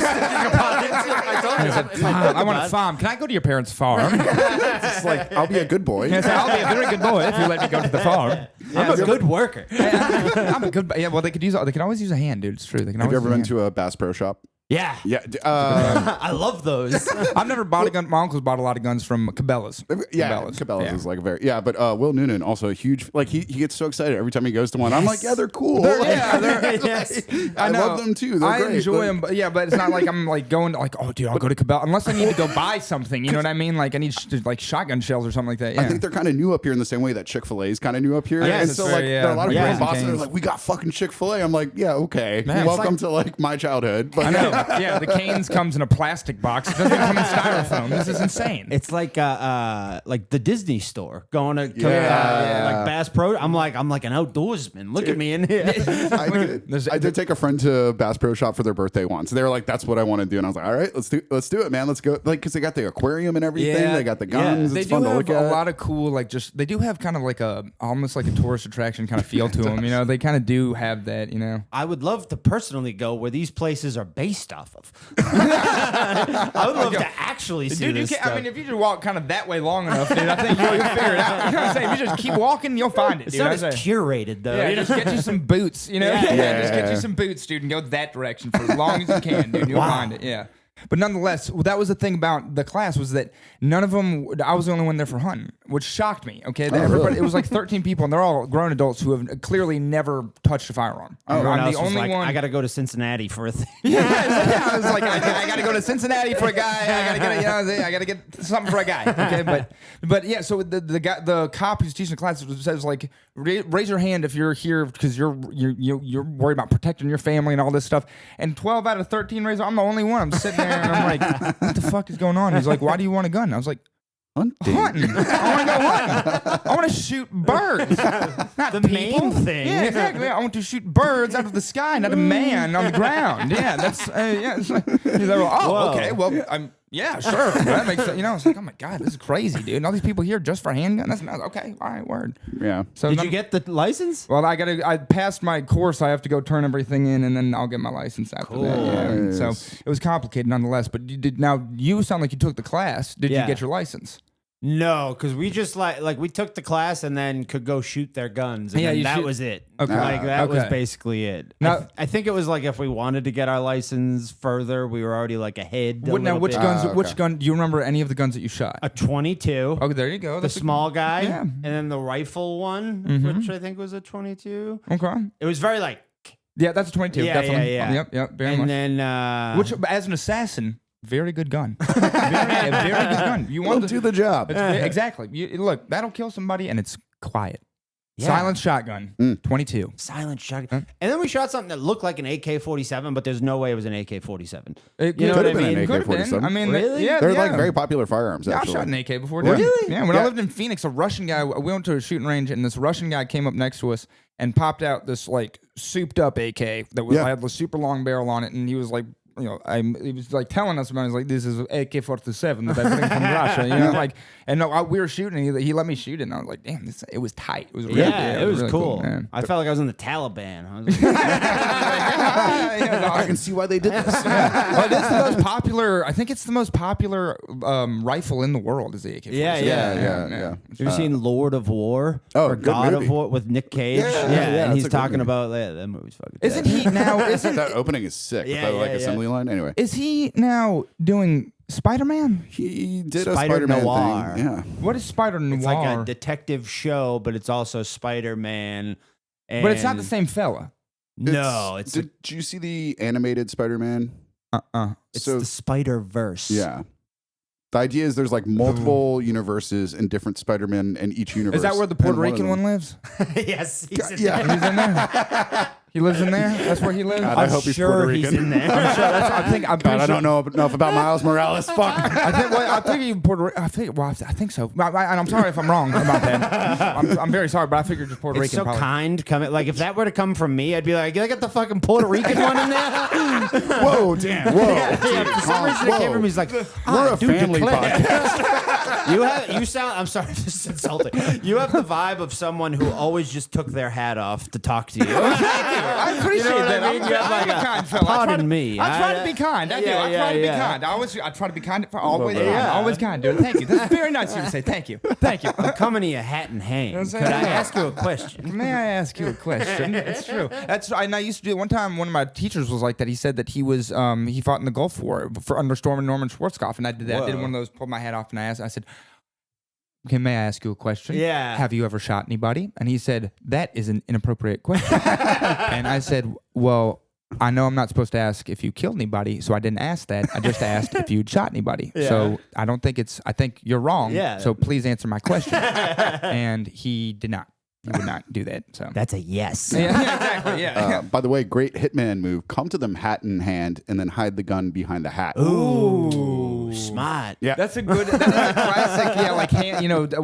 [SPEAKER 2] I want a farm. Can I go to your parents' farm?
[SPEAKER 1] It's like, I'll be a good boy.
[SPEAKER 2] I'll be a very good boy if you let me go to the farm.
[SPEAKER 3] I'm a good worker.
[SPEAKER 2] I'm a good. Yeah, well, they can always use a hand, dude. It's true.
[SPEAKER 1] Have you ever been to a Bass Pro Shop?
[SPEAKER 3] Yeah.
[SPEAKER 1] I
[SPEAKER 3] love those.
[SPEAKER 2] I've never bought a gun. My uncle's bought a lot of guns from Cabela's.
[SPEAKER 1] Cabela's is like but Will Noonan, also a huge, like he gets so excited every time he goes to one. I'm like, yeah, they're cool. I love them too. They're great.
[SPEAKER 2] I enjoy them, but it's not like I'm like going to like, oh, dude, I'll go to Cabela's unless I need to go buy something. You know what I mean? Like I need like shotgun shells or something like that. Yeah.
[SPEAKER 1] I think they're kind of new up here in the same way that Chick-fil-A is kind of new up here.
[SPEAKER 2] Yeah,
[SPEAKER 1] and so like there are a lot of people in Boston
[SPEAKER 2] Canes.
[SPEAKER 1] that are like, we got fucking Chick-fil-A. I'm like, yeah, okay.
[SPEAKER 2] Man,
[SPEAKER 1] welcome to like my childhood. But
[SPEAKER 2] I know. Yeah, the Canes comes in a plastic box. It doesn't come in styrofoam. This is insane.
[SPEAKER 3] It's like the Disney store going to like Bass Pro. I'm like an outdoorsman. Look at me in here.
[SPEAKER 1] I did take a friend to Bass Pro Shop for their birthday once. They were like, that's what I want to do, and I was like, all right, let's do it, man. Let's go. Like, because they got the aquarium and everything.
[SPEAKER 2] Yeah.
[SPEAKER 1] They got the guns.
[SPEAKER 2] They
[SPEAKER 1] It's
[SPEAKER 2] do
[SPEAKER 1] fun to
[SPEAKER 2] have
[SPEAKER 1] look
[SPEAKER 2] a
[SPEAKER 1] at.
[SPEAKER 2] lot of cool, like just they do have kind of like almost like a tourist attraction kind of feel to them. You know, they kind of do have that. You know,
[SPEAKER 3] I would love to personally go where these places are based stuff. I would love to actually see
[SPEAKER 2] Dude,
[SPEAKER 3] this stuff.
[SPEAKER 2] I mean, if you just walk kind of that way long enough, dude, I think you'll figure it out. You know what I'm saying? If you just keep walking, you'll find it,
[SPEAKER 3] It's
[SPEAKER 2] dude.
[SPEAKER 3] not
[SPEAKER 2] I
[SPEAKER 3] as
[SPEAKER 2] say.
[SPEAKER 3] curated, though.
[SPEAKER 2] Yeah, just get you some boots, you know?
[SPEAKER 3] Yeah.
[SPEAKER 2] Just get you some boots, dude, and go that direction for as long as you can, dude. You'll find it, yeah. But nonetheless, that was the thing about the class was that none of them, I was the only one there for hunting, which shocked me, okay? Everybody, it was like 13 people, and they're all grown adults who have clearly never touched a firearm.
[SPEAKER 3] Everyone
[SPEAKER 2] I'm
[SPEAKER 3] else
[SPEAKER 2] the
[SPEAKER 3] was
[SPEAKER 2] only
[SPEAKER 3] like,
[SPEAKER 2] one.
[SPEAKER 3] I got to go to Cincinnati for a thing.
[SPEAKER 2] Yeah, I was like, I got to go to Cincinnati for a guy. I got to get something for a guy. Okay, but yeah. So the cop who's teaching the class says like, raise your hand if you're here because you're worried about protecting your family and all this stuff. And 12 out of 13 raise. I'm the only one. I'm sitting there and I'm like, what the fuck is going on? He's like, why do you want a gun? I was like, hunting. I want to go hunting. I want to shoot birds, not
[SPEAKER 3] The
[SPEAKER 2] people.
[SPEAKER 3] main thing.
[SPEAKER 2] Yeah, exactly. I want to shoot birds out of the sky, not a man on the ground. Yeah, that's yeah. It's like, he's like,
[SPEAKER 3] Whoa.
[SPEAKER 2] okay. Well, yeah, sure. That makes sense. You know, it's like, oh my god, this is crazy, dude. And all these people here just for handgun. That's not okay. All right, word.
[SPEAKER 1] Yeah.
[SPEAKER 2] So
[SPEAKER 3] Did you get the license?
[SPEAKER 2] Well, I passed my course. I have to go turn everything in, and then I'll get my license after that. Yeah. And so it was complicated nonetheless. But you sound like you took the class. Did you get your license?
[SPEAKER 3] No, because we just like we took the class and then could go shoot their guns. And then that was it.
[SPEAKER 2] Okay.
[SPEAKER 3] Like that was
[SPEAKER 2] Okay.
[SPEAKER 3] basically it.
[SPEAKER 2] Now-
[SPEAKER 3] I think it was like if we wanted to get our license further, we were already like ahead.
[SPEAKER 2] Now, which
[SPEAKER 3] bit.
[SPEAKER 2] guns?
[SPEAKER 1] okay.
[SPEAKER 2] Which gun? Do you remember any of the guns that you shot?
[SPEAKER 3] A 22.
[SPEAKER 2] Oh, there you go.
[SPEAKER 3] The
[SPEAKER 2] That's
[SPEAKER 3] small guy,
[SPEAKER 2] yeah.
[SPEAKER 3] and then the rifle one, which I think was a 22.
[SPEAKER 2] Okay.
[SPEAKER 3] It was very like,
[SPEAKER 2] Yeah, that's a 22.
[SPEAKER 3] Yeah,
[SPEAKER 2] definitely.
[SPEAKER 3] yeah.
[SPEAKER 2] Yep. Very
[SPEAKER 3] and
[SPEAKER 2] much.
[SPEAKER 3] then
[SPEAKER 2] Which, as an assassin, very good gun. very good gun. You
[SPEAKER 1] Will
[SPEAKER 2] want to
[SPEAKER 1] do the job.
[SPEAKER 2] exactly. Look, that'll kill somebody, and it's quiet.
[SPEAKER 3] Yeah.
[SPEAKER 2] Silent shotgun. 22.
[SPEAKER 3] silent shotgun. And then we shot something that looked like an AK-47, but there's no way it was an AK-47.
[SPEAKER 2] It
[SPEAKER 3] You know
[SPEAKER 1] could
[SPEAKER 3] what I
[SPEAKER 1] have been
[SPEAKER 3] mean?
[SPEAKER 1] an
[SPEAKER 2] Could have been.
[SPEAKER 1] AK-47.
[SPEAKER 2] I mean,
[SPEAKER 3] Really?
[SPEAKER 2] yeah,
[SPEAKER 1] They're
[SPEAKER 2] yeah.
[SPEAKER 1] like very popular firearms.
[SPEAKER 2] Yeah, I
[SPEAKER 1] Actually,
[SPEAKER 2] shot an AK before.
[SPEAKER 3] Really?
[SPEAKER 2] Dude. Yeah, when I
[SPEAKER 1] Yeah.
[SPEAKER 2] lived in Phoenix, a Russian guy, we went to a shooting range, and this Russian guy came up next to us and popped out this like souped up AK that was had the super long barrel on it, and he was like, you know, he was like telling us about it. He's like, this is AK-47 that I bring from Russia, you know, like, and no, we were shooting, and he let me shoot it, and I was like, damn, it was tight. It was really,
[SPEAKER 3] It was
[SPEAKER 2] really
[SPEAKER 3] cool.
[SPEAKER 2] man.
[SPEAKER 3] I felt like I was in the Taliban. I was like,
[SPEAKER 1] I can see why they did this.
[SPEAKER 2] Well, it's the most popular. I think it's the most popular rifle in the world. Is the AK-47.
[SPEAKER 1] Yeah.
[SPEAKER 3] Have you seen Lord of War?
[SPEAKER 1] Oh,
[SPEAKER 3] or
[SPEAKER 1] good
[SPEAKER 3] God
[SPEAKER 1] movie.
[SPEAKER 3] of War with Nick Cage?
[SPEAKER 1] Yeah,
[SPEAKER 3] and
[SPEAKER 1] that's
[SPEAKER 3] he's
[SPEAKER 1] a good
[SPEAKER 3] talking
[SPEAKER 1] movie.
[SPEAKER 3] about that movie's fucking.
[SPEAKER 2] Isn't
[SPEAKER 3] dead.
[SPEAKER 2] he now? Isn't
[SPEAKER 1] That opening is sick.
[SPEAKER 3] Yeah,
[SPEAKER 1] with that, like
[SPEAKER 3] yeah,
[SPEAKER 1] assembly line. Anyway,
[SPEAKER 2] is he now doing Spider-Man?
[SPEAKER 1] he did
[SPEAKER 3] Spider
[SPEAKER 1] a Spider-Man
[SPEAKER 3] Noir.
[SPEAKER 1] thing. Yeah.
[SPEAKER 2] What is Spider Noir?
[SPEAKER 3] It's like a detective show, but it's also Spider-Man.
[SPEAKER 2] But it's not the same fella.
[SPEAKER 3] No, it's
[SPEAKER 1] Did you see the animated Spider-Man?
[SPEAKER 3] it's
[SPEAKER 1] So
[SPEAKER 3] the Spider-Verse.
[SPEAKER 1] yeah. The idea is there's like multiple universes and different Spider-Men in each universe.
[SPEAKER 2] Is that where the Puerto
[SPEAKER 1] And
[SPEAKER 2] Rican
[SPEAKER 1] of
[SPEAKER 2] one
[SPEAKER 1] them-
[SPEAKER 2] lives?
[SPEAKER 3] Yes. He's in
[SPEAKER 1] Yeah.
[SPEAKER 2] He's in there. He lives in there. That's where he lives.
[SPEAKER 1] God, I
[SPEAKER 3] I'm
[SPEAKER 1] hope he's
[SPEAKER 3] sure
[SPEAKER 1] Puerto
[SPEAKER 3] he's
[SPEAKER 1] Rican.
[SPEAKER 3] in there.
[SPEAKER 2] I'm sure. I'm
[SPEAKER 1] God,
[SPEAKER 2] pretty
[SPEAKER 1] I
[SPEAKER 2] sure.
[SPEAKER 1] don't know enough about Miles Morales. Fuck.
[SPEAKER 2] I think he's Puerto Rican. I think so. And I'm sorry if I'm wrong about that. I'm very sorry, but I figured just Puerto
[SPEAKER 3] It's
[SPEAKER 2] Rican.
[SPEAKER 3] so
[SPEAKER 2] probably.
[SPEAKER 3] kind. Coming like if that were to come from me, I'd be like, I got the fucking Puerto Rican one in there.
[SPEAKER 1] Whoa, damn. Whoa.
[SPEAKER 3] Yeah, for some reason it came from me. He's like,
[SPEAKER 1] We're a
[SPEAKER 3] dude,
[SPEAKER 1] family
[SPEAKER 3] declare.
[SPEAKER 1] podcast.
[SPEAKER 3] You sound. I'm sorry, this is insulting. You have the vibe of someone who always just took their hat off to talk to you.
[SPEAKER 2] I appreciate
[SPEAKER 3] You know what
[SPEAKER 2] that.
[SPEAKER 3] I mean?
[SPEAKER 2] I'm
[SPEAKER 3] You have
[SPEAKER 2] a
[SPEAKER 3] like a,
[SPEAKER 2] kind fella.
[SPEAKER 3] pardon me.
[SPEAKER 2] I try to be kind. I do.
[SPEAKER 3] Yeah,
[SPEAKER 2] I try to be
[SPEAKER 3] yeah.
[SPEAKER 2] kind. I try to be kind. Always kind.
[SPEAKER 3] Yeah.
[SPEAKER 2] Always kind, dude. Thank you. That's very nice of you to say. Thank you. Thank you.
[SPEAKER 3] I'm coming to your hat and hang.
[SPEAKER 2] I'm
[SPEAKER 3] Could I
[SPEAKER 2] saying?
[SPEAKER 3] ask you a question?
[SPEAKER 2] May I ask you a question? It's true. And I used to do it one time. One of my teachers was like that. He said that he was he fought in the Gulf War for under Storm Norman Schwarzkopf, and I did that. I did
[SPEAKER 3] Whoa.
[SPEAKER 2] one of those. Pulled my hat off, and I said, "Okay, may I ask you a question?
[SPEAKER 3] Yeah.
[SPEAKER 2] Have you ever shot anybody?" And he said, "That is an inappropriate question." And I said, "Well, I know I'm not supposed to ask if you killed anybody, so I didn't ask that. I just asked if you'd shot anybody.
[SPEAKER 3] Yeah.
[SPEAKER 2] So I don't think I think you're wrong.
[SPEAKER 3] Yeah.
[SPEAKER 2] So please answer my question." And he did not. He would not do that. So
[SPEAKER 3] That's a yes.
[SPEAKER 2] yeah, exactly. Yeah.
[SPEAKER 1] By the way, great hitman move. Come to them hat in hand and then hide the gun behind the hat.
[SPEAKER 3] Ooh, smart.
[SPEAKER 1] Yeah.
[SPEAKER 2] That's a good, that's a classic. Yeah, like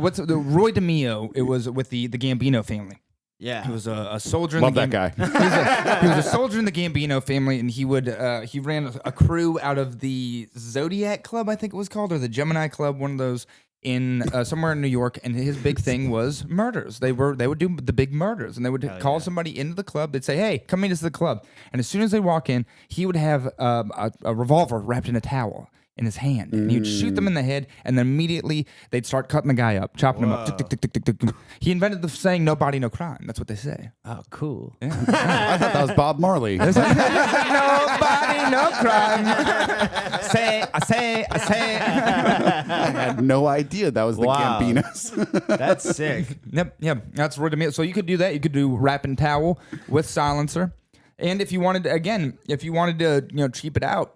[SPEAKER 2] what's the Roy DeMeo? It was with the Gambino family.
[SPEAKER 3] Yeah.
[SPEAKER 2] He was a soldier.
[SPEAKER 1] Love
[SPEAKER 2] in the
[SPEAKER 1] that guy.
[SPEAKER 2] He was a soldier in the Gambino family, and he ran a crew out of the Zodiac Club, I think it was called, or the Gemini Club, one of those. in somewhere in New York, and his big thing was murders. They would do the big murders, and they would call somebody into the club. They'd say, "Hey, come meet us at the club." And as soon as they walk in, he would have a revolver wrapped in a towel in his hand, and he'd shoot them in the head, and then immediately they'd start cutting the guy up, chopping him up. Tick, tick, tick, tick, tick, tick. He invented the saying "No body, no crime." That's what they say.
[SPEAKER 3] Oh, cool.
[SPEAKER 1] I thought that was Bob Marley.
[SPEAKER 2] No body, no crime. I say.
[SPEAKER 1] I had no idea that was the
[SPEAKER 3] Wow.
[SPEAKER 1] Gambinos.
[SPEAKER 3] That's sick.
[SPEAKER 2] Yep. That's what I mean. So you could do that. You could do wrap and towel with silencer, and if you wanted to, cheap it out,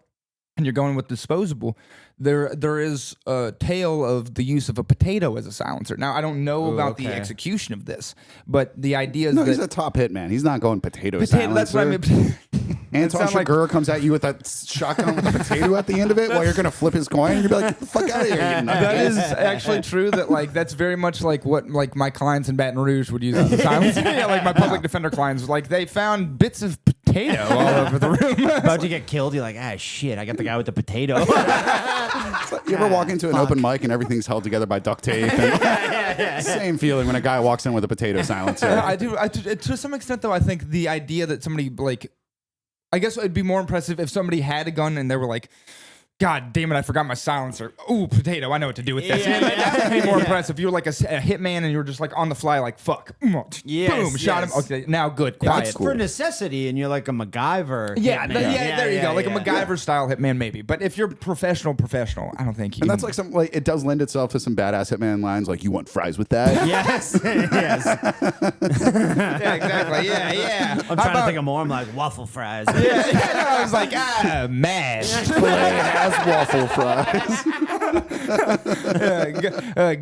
[SPEAKER 2] and you're going with disposable, there is a tale of the use of a potato as a silencer. Now, I don't know about the execution of this, but the idea is
[SPEAKER 1] No,
[SPEAKER 2] that
[SPEAKER 1] he's a top hitman. He's not going potato silencer.
[SPEAKER 2] that's what I mean.
[SPEAKER 1] Anton Chigurh comes at you with that shotgun with a potato at the end of it while you're going to flip his coin. You'd be like, get the fuck out of here.
[SPEAKER 2] That is actually true. That that's very much like what my clients in Baton Rouge would use as a silencer. Yeah, like my public defender clients, like they found bits of potato all over the room.
[SPEAKER 3] About to get killed, you're like, shit, I got the guy with the potato.
[SPEAKER 1] You ever walk into an open mic and everything's held together by duct tape? And same feeling when a guy walks in with a potato silencer.
[SPEAKER 2] I do. To some extent, though, I think the idea that somebody I guess it'd be more impressive if somebody had a gun and they were like, "God damn it, I forgot my silencer. Ooh, potato, I know what to do with this." That would be more impressive. If you were like a hitman and you were just like on the fly, like, fuck. Boom, shot him. Okay, now good, quiet.
[SPEAKER 3] That's for necessity, and you're like a MacGyver.
[SPEAKER 2] Yeah,
[SPEAKER 3] hitman.
[SPEAKER 2] there you go. Like a MacGyver style hitman, maybe. But if you're professional, I don't think you.
[SPEAKER 1] And that's like something like it does lend itself to some badass hitman lines like, "You want fries with that?"
[SPEAKER 3] Yes.
[SPEAKER 2] Yeah, exactly. Yeah.
[SPEAKER 3] I'm trying to think of more. I'm like, waffle fries.
[SPEAKER 2] I was like, mashed.
[SPEAKER 1] As waffle fries.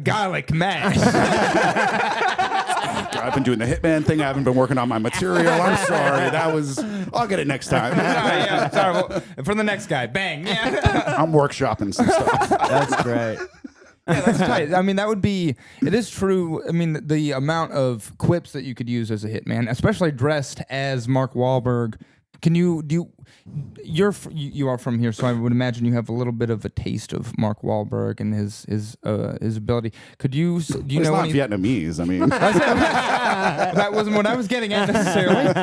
[SPEAKER 2] Garlic mash.
[SPEAKER 1] I've been doing the hitman thing. I haven't been working on my material. I'm sorry. I'll get it next time.
[SPEAKER 2] Sorry. Well, for the next guy, bang. Yeah.
[SPEAKER 1] I'm workshopping some stuff.
[SPEAKER 3] That's great.
[SPEAKER 2] Yeah, that's tight. I mean, it is true. I mean, the amount of quips that you could use as a hitman, especially dressed as Mark Wahlberg. You are from here, so I would imagine you have a little bit of a taste of Mark Wahlberg and his ability. Could you? Do you
[SPEAKER 1] It's
[SPEAKER 2] know
[SPEAKER 1] not
[SPEAKER 2] any?
[SPEAKER 1] Vietnamese. I mean,
[SPEAKER 2] That wasn't what I was getting at necessarily.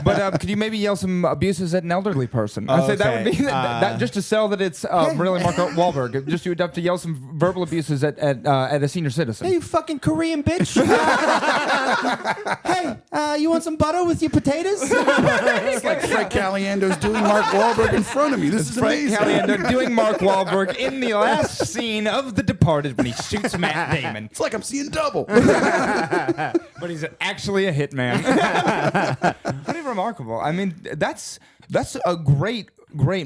[SPEAKER 2] But could you maybe yell some abuses at an elderly person? I said that would be that just to sell that it's really Mark Wahlberg. Just you would have to yell some verbal abuses at a senior citizen.
[SPEAKER 3] Hey, you fucking Korean bitch. Hey, you want some butter with your potatoes?
[SPEAKER 1] it's like Frank Caliendo's doing Mark Wahlberg in front of me. This is
[SPEAKER 2] Frank
[SPEAKER 1] amazing.
[SPEAKER 2] Caliendo doing Mark Wahlberg in the last scene of The Departed when he shoots Matt Damon.
[SPEAKER 1] It's like I'm seeing double.
[SPEAKER 2] But he's actually a hitman. Pretty remarkable. I mean, that's a great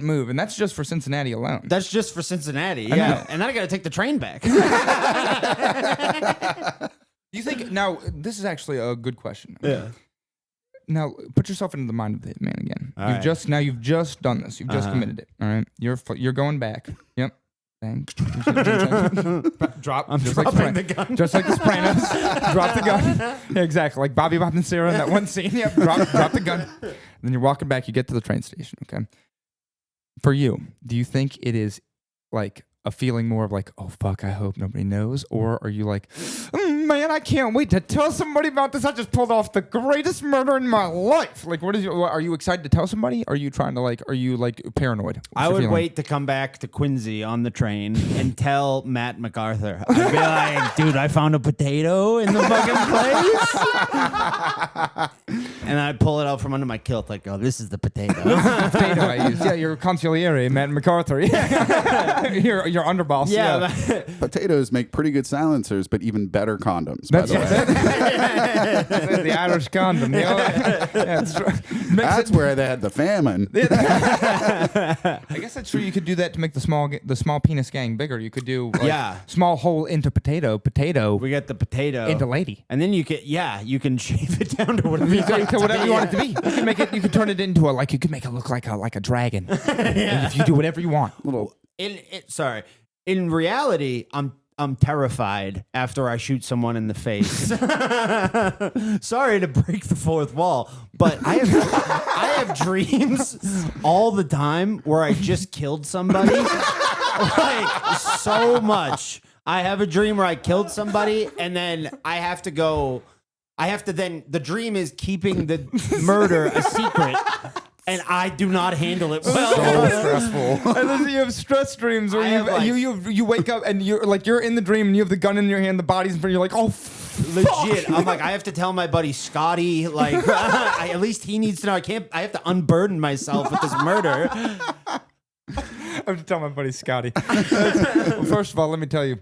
[SPEAKER 2] move, and that's just for Cincinnati alone.
[SPEAKER 3] That's just for Cincinnati, yeah. And then I got to take the train back.
[SPEAKER 2] You think now? This is actually a good question.
[SPEAKER 3] Yeah.
[SPEAKER 2] Now, put yourself into the mind of the hitman again.
[SPEAKER 3] All right.
[SPEAKER 2] You've just done this. You've just committed it. All right. You're going back. Yep. Bang. Drop.
[SPEAKER 3] I'm
[SPEAKER 2] just
[SPEAKER 3] dropping
[SPEAKER 2] like
[SPEAKER 3] the gun.
[SPEAKER 2] Just like the Sopranos. Drop the gun. Yeah, exactly. Like Bobby Bob and Sarah in that one scene. Yep. Drop the gun. Then you're walking back. You get to the train station. Okay. For you, do you think it is like a feeling more of like, oh fuck, I hope nobody knows, or are you like, man, I can't wait to tell somebody about this. I just pulled off the greatest murder in my life. Like, are you excited to tell somebody? Are you trying to are you paranoid? What's
[SPEAKER 3] I
[SPEAKER 2] your
[SPEAKER 3] would
[SPEAKER 2] feeling?
[SPEAKER 3] wait to come back to Quincy on the train and tell Matt MacArthur. I'd be like, dude, I found a potato in the fucking place. And I'd pull it out from under my kilt like, oh, this is the potato.
[SPEAKER 2] Potato I use. Yeah, your consigliere, Matt MacArthur. Yeah. your underboss.
[SPEAKER 3] Yeah.
[SPEAKER 1] Potatoes make pretty good silencers, but even better condoms, by the way.
[SPEAKER 2] The Irish condom.
[SPEAKER 1] That's where they had the famine.
[SPEAKER 2] I guess that's true. You could do that to make the small penis gang bigger. You could do small hole into potato.
[SPEAKER 3] We got the potato
[SPEAKER 2] into lady.
[SPEAKER 3] And then you can shave it down to whatever you want it to
[SPEAKER 2] whatever
[SPEAKER 3] be.
[SPEAKER 2] you want it to be. You can make it. You can turn it into you could make it look like a dragon. If you do whatever you want.
[SPEAKER 3] In reality, I'm terrified after I shoot someone in the face. Sorry to break the fourth wall, but I have dreams all the time where I just killed somebody. Like so much. I have a dream where I killed somebody, and then I have to go. The dream is keeping the murder a secret, and I do not handle it well.
[SPEAKER 1] So stressful.
[SPEAKER 2] And then you have stress dreams where
[SPEAKER 3] I have,
[SPEAKER 2] you wake up and you're in the dream and you have the gun in your hand, the body's in front of you, you're like, oh,
[SPEAKER 3] Legit, I'm like, I have to tell my buddy Scotty, like, at least he needs to know. I have to unburden myself with this murder.
[SPEAKER 2] I have to tell my buddy Scotty. Well, first of all, let me tell you,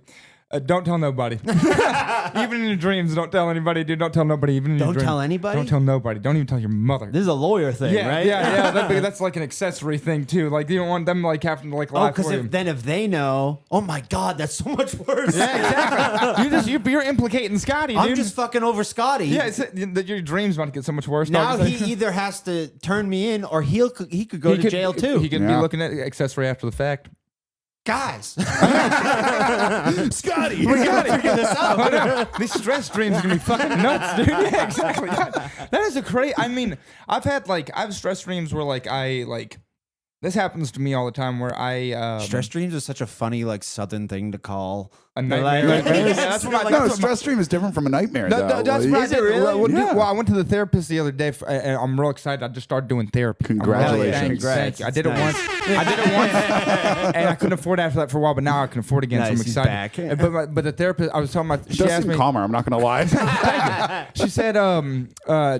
[SPEAKER 2] don't tell nobody. Even in your dreams, don't tell anybody, dude. Don't tell nobody. Even in your
[SPEAKER 3] Don't
[SPEAKER 2] dreams.
[SPEAKER 3] tell anybody?
[SPEAKER 2] Don't tell nobody. Don't even tell your mother.
[SPEAKER 3] This is a lawyer thing,
[SPEAKER 2] Yeah,
[SPEAKER 3] right?
[SPEAKER 2] yeah. That's like an accessory thing too. Like you don't want them like having to like
[SPEAKER 3] Oh,
[SPEAKER 2] lie
[SPEAKER 3] because
[SPEAKER 2] for you.
[SPEAKER 3] if they know, oh my God, that's so much worse.
[SPEAKER 2] Yeah, exactly. You're implicating Scotty, dude.
[SPEAKER 3] I'm just fucking over Scotty.
[SPEAKER 2] yeah. Your dream's about to get so much worse.
[SPEAKER 3] Now
[SPEAKER 2] dog.
[SPEAKER 3] he either has to turn me in or he could go to jail too.
[SPEAKER 2] He could be looking at accessory after the fact.
[SPEAKER 3] Guys,
[SPEAKER 1] Scotty.
[SPEAKER 3] we gotta figure this out.
[SPEAKER 2] Oh, no. These stress dreams are gonna be fucking nuts, dude. Yeah, exactly. That is a crazy. I mean, I have stress dreams where this happens to me all the time where I
[SPEAKER 3] Stress dreams is such a funny Southern thing to call
[SPEAKER 2] a nightmare. Yeah, that's what
[SPEAKER 1] No, stress dream is different from a nightmare, though.
[SPEAKER 2] That's
[SPEAKER 1] Like,
[SPEAKER 2] what I
[SPEAKER 3] Is it
[SPEAKER 2] did.
[SPEAKER 3] really?
[SPEAKER 2] Well, I went to the therapist the other day, and I'm real excited. I just started doing therapy.
[SPEAKER 1] Congratulations.
[SPEAKER 2] Thank you. I did it
[SPEAKER 3] Nice.
[SPEAKER 2] once. And I couldn't afford it after that for a while, but now I can afford it again.
[SPEAKER 3] Nice,
[SPEAKER 2] So I'm
[SPEAKER 3] he's
[SPEAKER 2] excited.
[SPEAKER 3] back.
[SPEAKER 2] But the therapist, I was telling my, she
[SPEAKER 1] Does
[SPEAKER 2] asked
[SPEAKER 1] seem
[SPEAKER 2] me,
[SPEAKER 1] calmer, I'm not going to lie.
[SPEAKER 2] she said,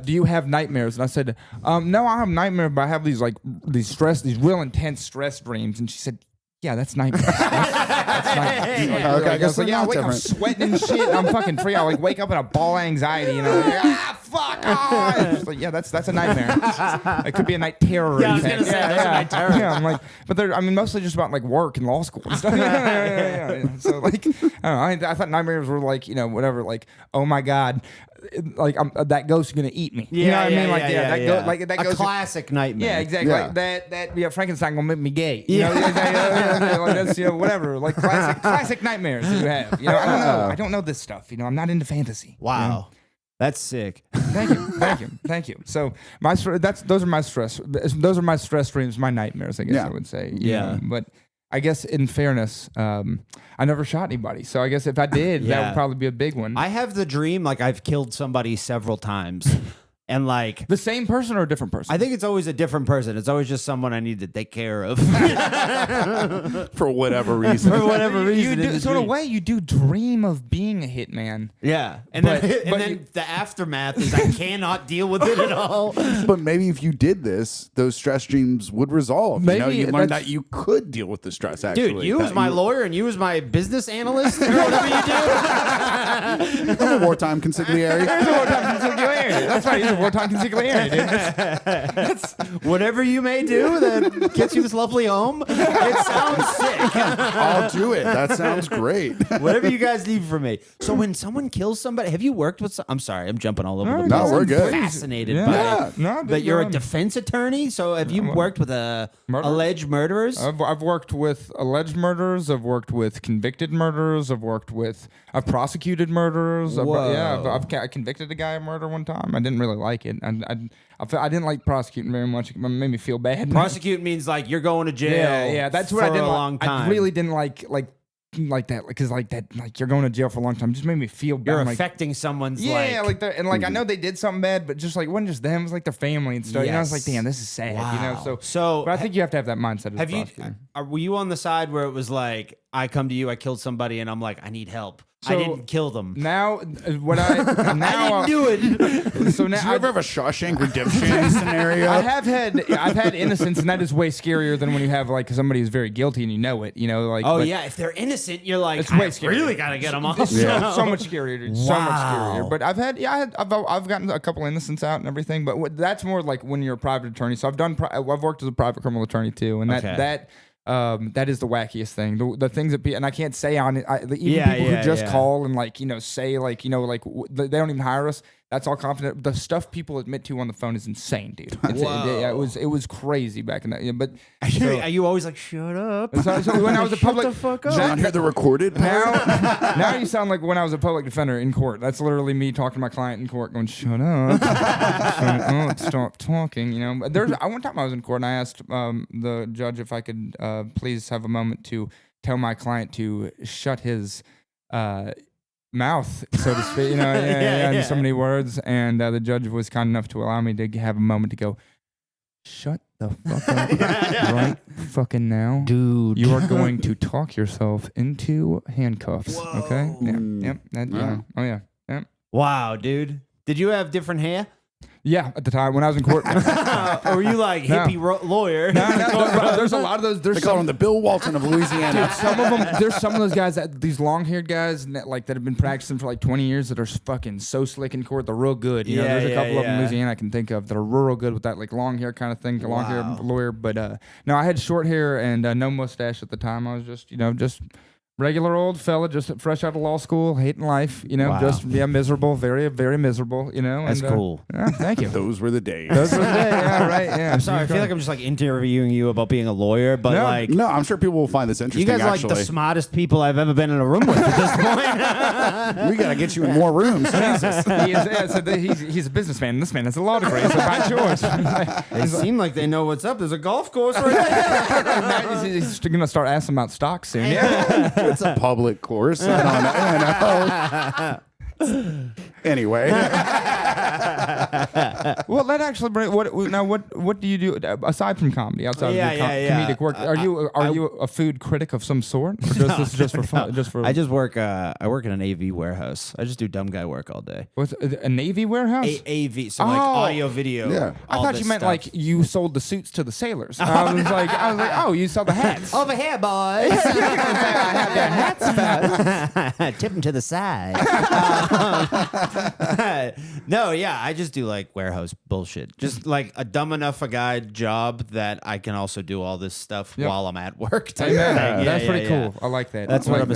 [SPEAKER 2] do you have nightmares? And I said, no, I have nightmares, but I have these real intense stress dreams. And she said, yeah, that's nightmares. That's nightmares.
[SPEAKER 1] Okay, I guess
[SPEAKER 2] was like,
[SPEAKER 1] they're
[SPEAKER 2] yeah, I
[SPEAKER 1] not
[SPEAKER 2] wake up
[SPEAKER 1] different.
[SPEAKER 2] sweating and shit. And I'm fucking free. I wake up in a ball of anxiety, fuck. And she's like, yeah, that's a nightmare. It could be a night terror.
[SPEAKER 3] Yeah, I was
[SPEAKER 2] in fact.
[SPEAKER 3] gonna say, that's a night terror.
[SPEAKER 2] Yeah, I'm like, but they're, mostly just about work and law school and stuff. Yeah. So I don't know. I thought nightmares were whatever. Oh my God, that ghost is gonna eat me. You know what I mean? That
[SPEAKER 3] a
[SPEAKER 2] ghost.
[SPEAKER 3] classic nightmare.
[SPEAKER 2] Yeah, exactly.
[SPEAKER 1] Yeah.
[SPEAKER 2] That Frankenstein gonna make me gay. You know, that's whatever. Classic nightmares that you have. You know, I don't know this stuff. You know, I'm not into fantasy.
[SPEAKER 3] Wow.
[SPEAKER 2] You know?
[SPEAKER 3] That's sick.
[SPEAKER 2] Thank you. So those are my stress dreams, my nightmares. I guess
[SPEAKER 1] Yeah.
[SPEAKER 2] I would say.
[SPEAKER 3] Yeah.
[SPEAKER 2] But I guess in fairness, I never shot anybody. So I guess if I did, that
[SPEAKER 3] Yeah.
[SPEAKER 2] would probably be a big one.
[SPEAKER 3] I have the dream I've killed somebody several times. And
[SPEAKER 2] the same person or a different person?
[SPEAKER 3] I think it's always a different person. It's always just someone I need to take care of.
[SPEAKER 1] For whatever reason.
[SPEAKER 3] For whatever reason.
[SPEAKER 2] You do, so in a way, you do dream of being a hitman.
[SPEAKER 3] Yeah. And
[SPEAKER 2] But-
[SPEAKER 3] then,
[SPEAKER 2] but
[SPEAKER 3] the aftermath is I cannot deal with it at all.
[SPEAKER 1] But maybe if you did this, those stress dreams would resolve.
[SPEAKER 2] Maybe
[SPEAKER 1] you learned
[SPEAKER 2] that's-
[SPEAKER 1] that you could deal with the stress, actually.
[SPEAKER 3] Dude, you as
[SPEAKER 1] That
[SPEAKER 3] my lawyer and you as my business analyst or whatever you do.
[SPEAKER 1] I'm a wartime consigliere.
[SPEAKER 2] That's right. He's a wartime consigliere, dude.
[SPEAKER 3] Whatever you may do that gets you this lovely home, it sounds sick.
[SPEAKER 1] I'll do it. That sounds great.
[SPEAKER 3] Whatever you guys need from me. So when someone kills somebody, have you worked with I'm sorry, I'm jumping all over the place.
[SPEAKER 1] No, we're
[SPEAKER 3] I'm
[SPEAKER 1] good.
[SPEAKER 3] fascinated
[SPEAKER 2] Yeah.
[SPEAKER 3] by
[SPEAKER 1] Yeah.
[SPEAKER 2] No, dude,
[SPEAKER 3] that you're a
[SPEAKER 2] um,
[SPEAKER 3] defense attorney. So have you worked with
[SPEAKER 2] Murderers?
[SPEAKER 3] alleged murderers?
[SPEAKER 2] I've worked with alleged murders. I've worked with convicted murderers. I've prosecuted murderers.
[SPEAKER 3] Whoa.
[SPEAKER 2] I convicted a guy of murder one time. I didn't really like it. I didn't like prosecuting very much. It made me feel bad.
[SPEAKER 3] Prosecute means you're going to jail.
[SPEAKER 2] Yeah. That's what
[SPEAKER 3] for
[SPEAKER 2] I didn't
[SPEAKER 3] a
[SPEAKER 2] like.
[SPEAKER 3] long time.
[SPEAKER 2] I really didn't like that because you're going to jail for a long time. It just made me feel bad.
[SPEAKER 3] You're
[SPEAKER 2] I'm like,
[SPEAKER 3] affecting someone's
[SPEAKER 2] yeah, I know they did something bad, but just it wasn't just them. It was their family and stuff. You know, I was like,
[SPEAKER 3] Yes.
[SPEAKER 2] damn, this is sad.
[SPEAKER 3] Wow.
[SPEAKER 2] You know,
[SPEAKER 3] So
[SPEAKER 2] but I think you have to have that mindset. As
[SPEAKER 3] have
[SPEAKER 2] a
[SPEAKER 3] you?
[SPEAKER 2] prosecutor.
[SPEAKER 3] Were you on the side where it was I come to you, I killed somebody, and I'm like, I need help. I
[SPEAKER 2] So-
[SPEAKER 3] didn't kill them.
[SPEAKER 2] Now,
[SPEAKER 3] I didn't do it.
[SPEAKER 2] So now
[SPEAKER 1] Did you ever have a Shawshank Redemption scenario?
[SPEAKER 2] I've had innocence, and that is way scarier than when you have somebody who's very guilty and you know it. You know,
[SPEAKER 3] Oh
[SPEAKER 2] but
[SPEAKER 3] yeah, if they're innocent, you're like,
[SPEAKER 2] It's way
[SPEAKER 3] I
[SPEAKER 2] scarier.
[SPEAKER 3] really gotta get them off.
[SPEAKER 2] It's
[SPEAKER 1] Yeah.
[SPEAKER 2] so much scarier, dude. So much
[SPEAKER 3] Wow.
[SPEAKER 2] scarier. But I've gotten a couple innocents out and everything. But that's more like when you're a private attorney. So I've worked as a private criminal attorney too, and that is the wackiest thing. The things that and I can't say on it. Even people who just call and say they don't even hire us. That's all confident. The stuff people admit to on the phone is insane, dude. It was crazy back in that. Yeah, but
[SPEAKER 3] Are you always like, shut up?
[SPEAKER 2] so when I was a public,
[SPEAKER 3] Shut the fuck up.
[SPEAKER 1] Did you not hear the recorded part?
[SPEAKER 2] now you sound like when I was a public defender in court. That's literally me talking to my client in court, going, "Shut up, shut up, stop talking." You know, one time I was in court and I asked the judge if I could please have a moment to tell my client to shut his mouth, so to speak. You know, in so many words. And the judge was kind enough to allow me to have a moment to go, shut the fuck up right fucking now.
[SPEAKER 3] Dude.
[SPEAKER 2] You are going to talk yourself into handcuffs.
[SPEAKER 3] Whoa.
[SPEAKER 2] Okay? Yeah. Yeah. Oh, yeah. Yeah.
[SPEAKER 3] Wow, dude. Did you have different hair?
[SPEAKER 2] Yeah, at the time when I was in court.
[SPEAKER 3] Or were you like hippie lawyer?
[SPEAKER 2] No, there's a lot of those.
[SPEAKER 1] They call him the Bill Walton of Louisiana.
[SPEAKER 2] Dude, some of them. There's some of those guys these long-haired guys that have been practicing for like 20 years that are fucking so slick in court. They're real good. You know, there's a couple of them in Louisiana I can think of that are real good with that like long hair kind of thing. The long hair lawyer. But no, I had short hair and no mustache at the time. I was just regular old fella, just fresh out of law school, hating life, just miserable, very, very miserable,
[SPEAKER 3] That's cool.
[SPEAKER 2] Yeah, thank you.
[SPEAKER 1] Those were the days.
[SPEAKER 2] Yeah, right. Yeah.
[SPEAKER 3] I'm sorry, I feel like I'm just like interviewing you about being a lawyer, but
[SPEAKER 1] No, I'm sure people will find this interesting.
[SPEAKER 3] you guys are like the smartest people I've ever been in a room with at this point.
[SPEAKER 1] We got to get you in more rooms. Jesus.
[SPEAKER 2] He's a businessman. This man has a law degree, so by George.
[SPEAKER 3] They seem like they know what's up. There's a golf course right there.
[SPEAKER 2] He's going to start asking about stocks soon. Yeah.
[SPEAKER 1] It's a public course. I don't know. Anyway.
[SPEAKER 2] Well, that actually what do you do aside from comedy outside of your comedic work? Are you a food critic of some sort, or does this just for fun? Just for
[SPEAKER 3] I just work. I work in an AV warehouse. I just do dumb guy work all day.
[SPEAKER 2] what's a Navy warehouse?
[SPEAKER 3] AV, so like audio, video.
[SPEAKER 1] Yeah.
[SPEAKER 2] I thought you meant like you sold the suits to the sailors. I was like, oh, you sell the hats.
[SPEAKER 3] Over here, boys. Tip them to the side. No, yeah, I just do like warehouse bullshit. Just like a dumb enough a guy job that I can also do all this stuff while I'm at work. Type thing.
[SPEAKER 2] That's pretty cool. I like that.
[SPEAKER 3] That's what I've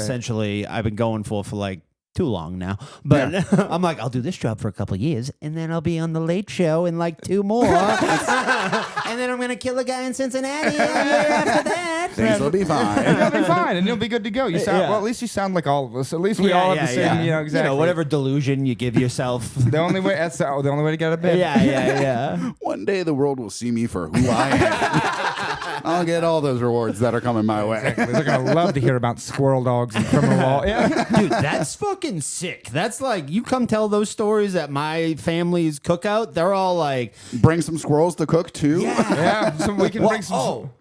[SPEAKER 3] been going for like too long now. But I'm like, I'll do this job for a couple of years, and then I'll be on the Late Show in like 2 more. And then I'm going to kill a guy in Cincinnati after that.
[SPEAKER 1] Things will be fine.
[SPEAKER 2] You'll be fine, and you'll be good to go. You sound well. At least you sound like all of us. At least we all have the same, exactly.
[SPEAKER 3] Whatever delusion you give yourself.
[SPEAKER 2] The only way to get out of bed.
[SPEAKER 3] Yeah.
[SPEAKER 1] One day the world will see me for who I am. I'll get all those rewards that are coming my way.
[SPEAKER 2] Exactly. They're gonna love to hear about squirrel dogs and criminal law. Yeah,
[SPEAKER 3] dude, that's fucking sick. That's like you come tell those stories at my family's cookout. They're all like,
[SPEAKER 1] bring some squirrels to cook too.
[SPEAKER 2] Yeah. So we can bring some.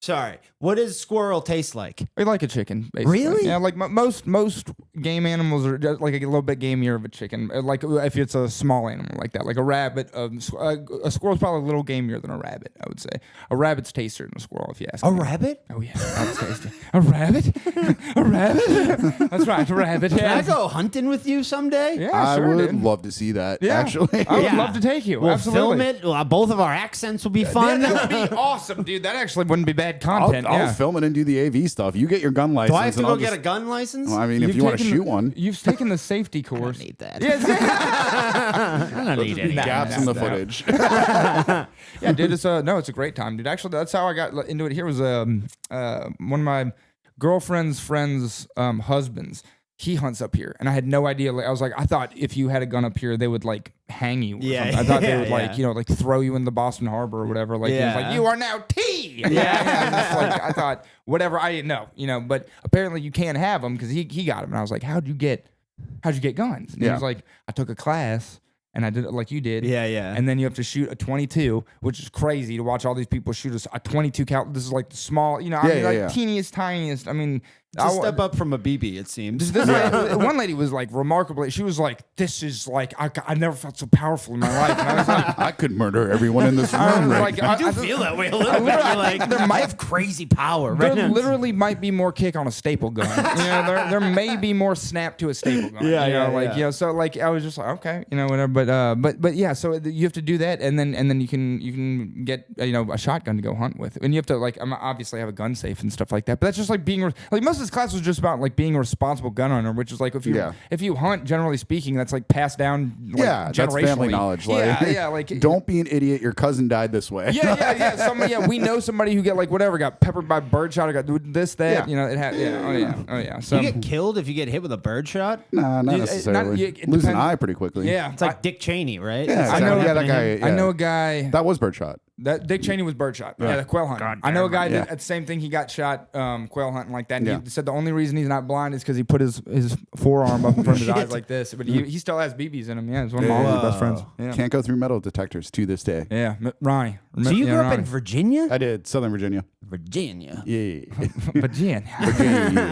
[SPEAKER 3] Sorry. What does squirrel taste like?
[SPEAKER 2] We like a chicken, basically.
[SPEAKER 3] Really?
[SPEAKER 2] Yeah, like most game animals are just like a little bit gamier of a chicken. Like if it's a small animal like that, like a rabbit. A squirrel's probably a little gamier than a rabbit, I would say. A rabbit's tastier than a squirrel, if you ask me.
[SPEAKER 3] Rabbit?
[SPEAKER 2] Oh, yeah. That's tasty. A rabbit? A rabbit? That's right, a rabbit. Yeah.
[SPEAKER 3] Can I go hunting with you someday?
[SPEAKER 2] Yeah,
[SPEAKER 1] I
[SPEAKER 2] sure,
[SPEAKER 1] would
[SPEAKER 2] dude.
[SPEAKER 1] love to see that,
[SPEAKER 2] Yeah.
[SPEAKER 1] actually.
[SPEAKER 2] I would love to take you.
[SPEAKER 3] We'll
[SPEAKER 2] Absolutely.
[SPEAKER 3] film it. Both of our accents will be fun.
[SPEAKER 2] That would be awesome, dude. That actually wouldn't be bad content.
[SPEAKER 1] I'll film it and do the AV stuff. You get your gun license.
[SPEAKER 3] Do I have to
[SPEAKER 1] and
[SPEAKER 3] go
[SPEAKER 1] I'll
[SPEAKER 3] get
[SPEAKER 1] just-
[SPEAKER 3] a gun license?
[SPEAKER 1] Well, I mean, if you want to shoot one.
[SPEAKER 2] You've taken the safety course.
[SPEAKER 3] I need that.
[SPEAKER 2] Yeah,
[SPEAKER 3] I don't need any
[SPEAKER 1] Gaps in the footage.
[SPEAKER 2] yeah, dude. It's a great time, dude. Actually, that's how I got into it. Here was one of my girlfriend's friends' husbands. He hunts up here, and I had no idea. I was like, I thought if you had a gun up here, they would like hang you. Or something. I thought they would like throw you in the Boston Harbor or whatever. Like, he was like, you are now T. I thought whatever. I didn't know, but apparently you can't have them because he got them, and I was like, how'd you get guns? And he was like, I took a class. And I did it like you did.
[SPEAKER 3] Yeah.
[SPEAKER 2] And then you have to shoot a 22, which is crazy to watch all these people shoot a 22 cal. This is like the small, teeniest, tiniest. I mean,
[SPEAKER 3] It's a step up from a BB, it seems.
[SPEAKER 2] One lady was like remarkably. She was like, "This is like I never felt so powerful in my life." And I was like,
[SPEAKER 1] I could murder everyone in this room.
[SPEAKER 3] I do feel that way a little bit. You're like, there might have crazy power. Right
[SPEAKER 2] there
[SPEAKER 3] now.
[SPEAKER 2] literally might be more kick on a staple gun. There may be more snap to a staple gun. So like I was just like, okay, whatever. But yeah, so you have to do that, and then you can get a shotgun to go hunt with, and you have to like obviously have a gun safe and stuff like that. But that's just like being like most of this class was just about like being a responsible gun owner, which is like if you hunt, generally speaking, that's like passed down
[SPEAKER 1] that's family knowledge. Like, don't be an idiot. Your cousin died this way.
[SPEAKER 2] We know somebody who got peppered by birdshot or got this, that. So
[SPEAKER 3] you get killed if you get hit with a birdshot?
[SPEAKER 1] Nah, not necessarily. Lose an eye pretty quickly.
[SPEAKER 2] Yeah,
[SPEAKER 3] it's like Dick Cheney, right?
[SPEAKER 1] Yeah,
[SPEAKER 2] I know
[SPEAKER 1] that guy.
[SPEAKER 2] I know a guy
[SPEAKER 1] that was birdshot.
[SPEAKER 2] That Dick Cheney was birdshot. Yeah, the quail hunting.
[SPEAKER 3] God
[SPEAKER 2] I know a guy
[SPEAKER 1] damn.
[SPEAKER 2] that at the same thing. He got shot quail hunting like that. And
[SPEAKER 1] Yeah.
[SPEAKER 2] he said the only reason he's not blind is because he put his forearm up in front of his eyes like this. But he still has BBs in him. Yeah, he's one of my uncle's best friends. Yeah,
[SPEAKER 1] Can't go through metal detectors to this day.
[SPEAKER 2] yeah. Ronnie.
[SPEAKER 3] So you grew up
[SPEAKER 2] Ronnie.
[SPEAKER 3] in Virginia?
[SPEAKER 1] I did. Southern Virginia.
[SPEAKER 3] Virginia.
[SPEAKER 1] Yeah.
[SPEAKER 2] Virginia.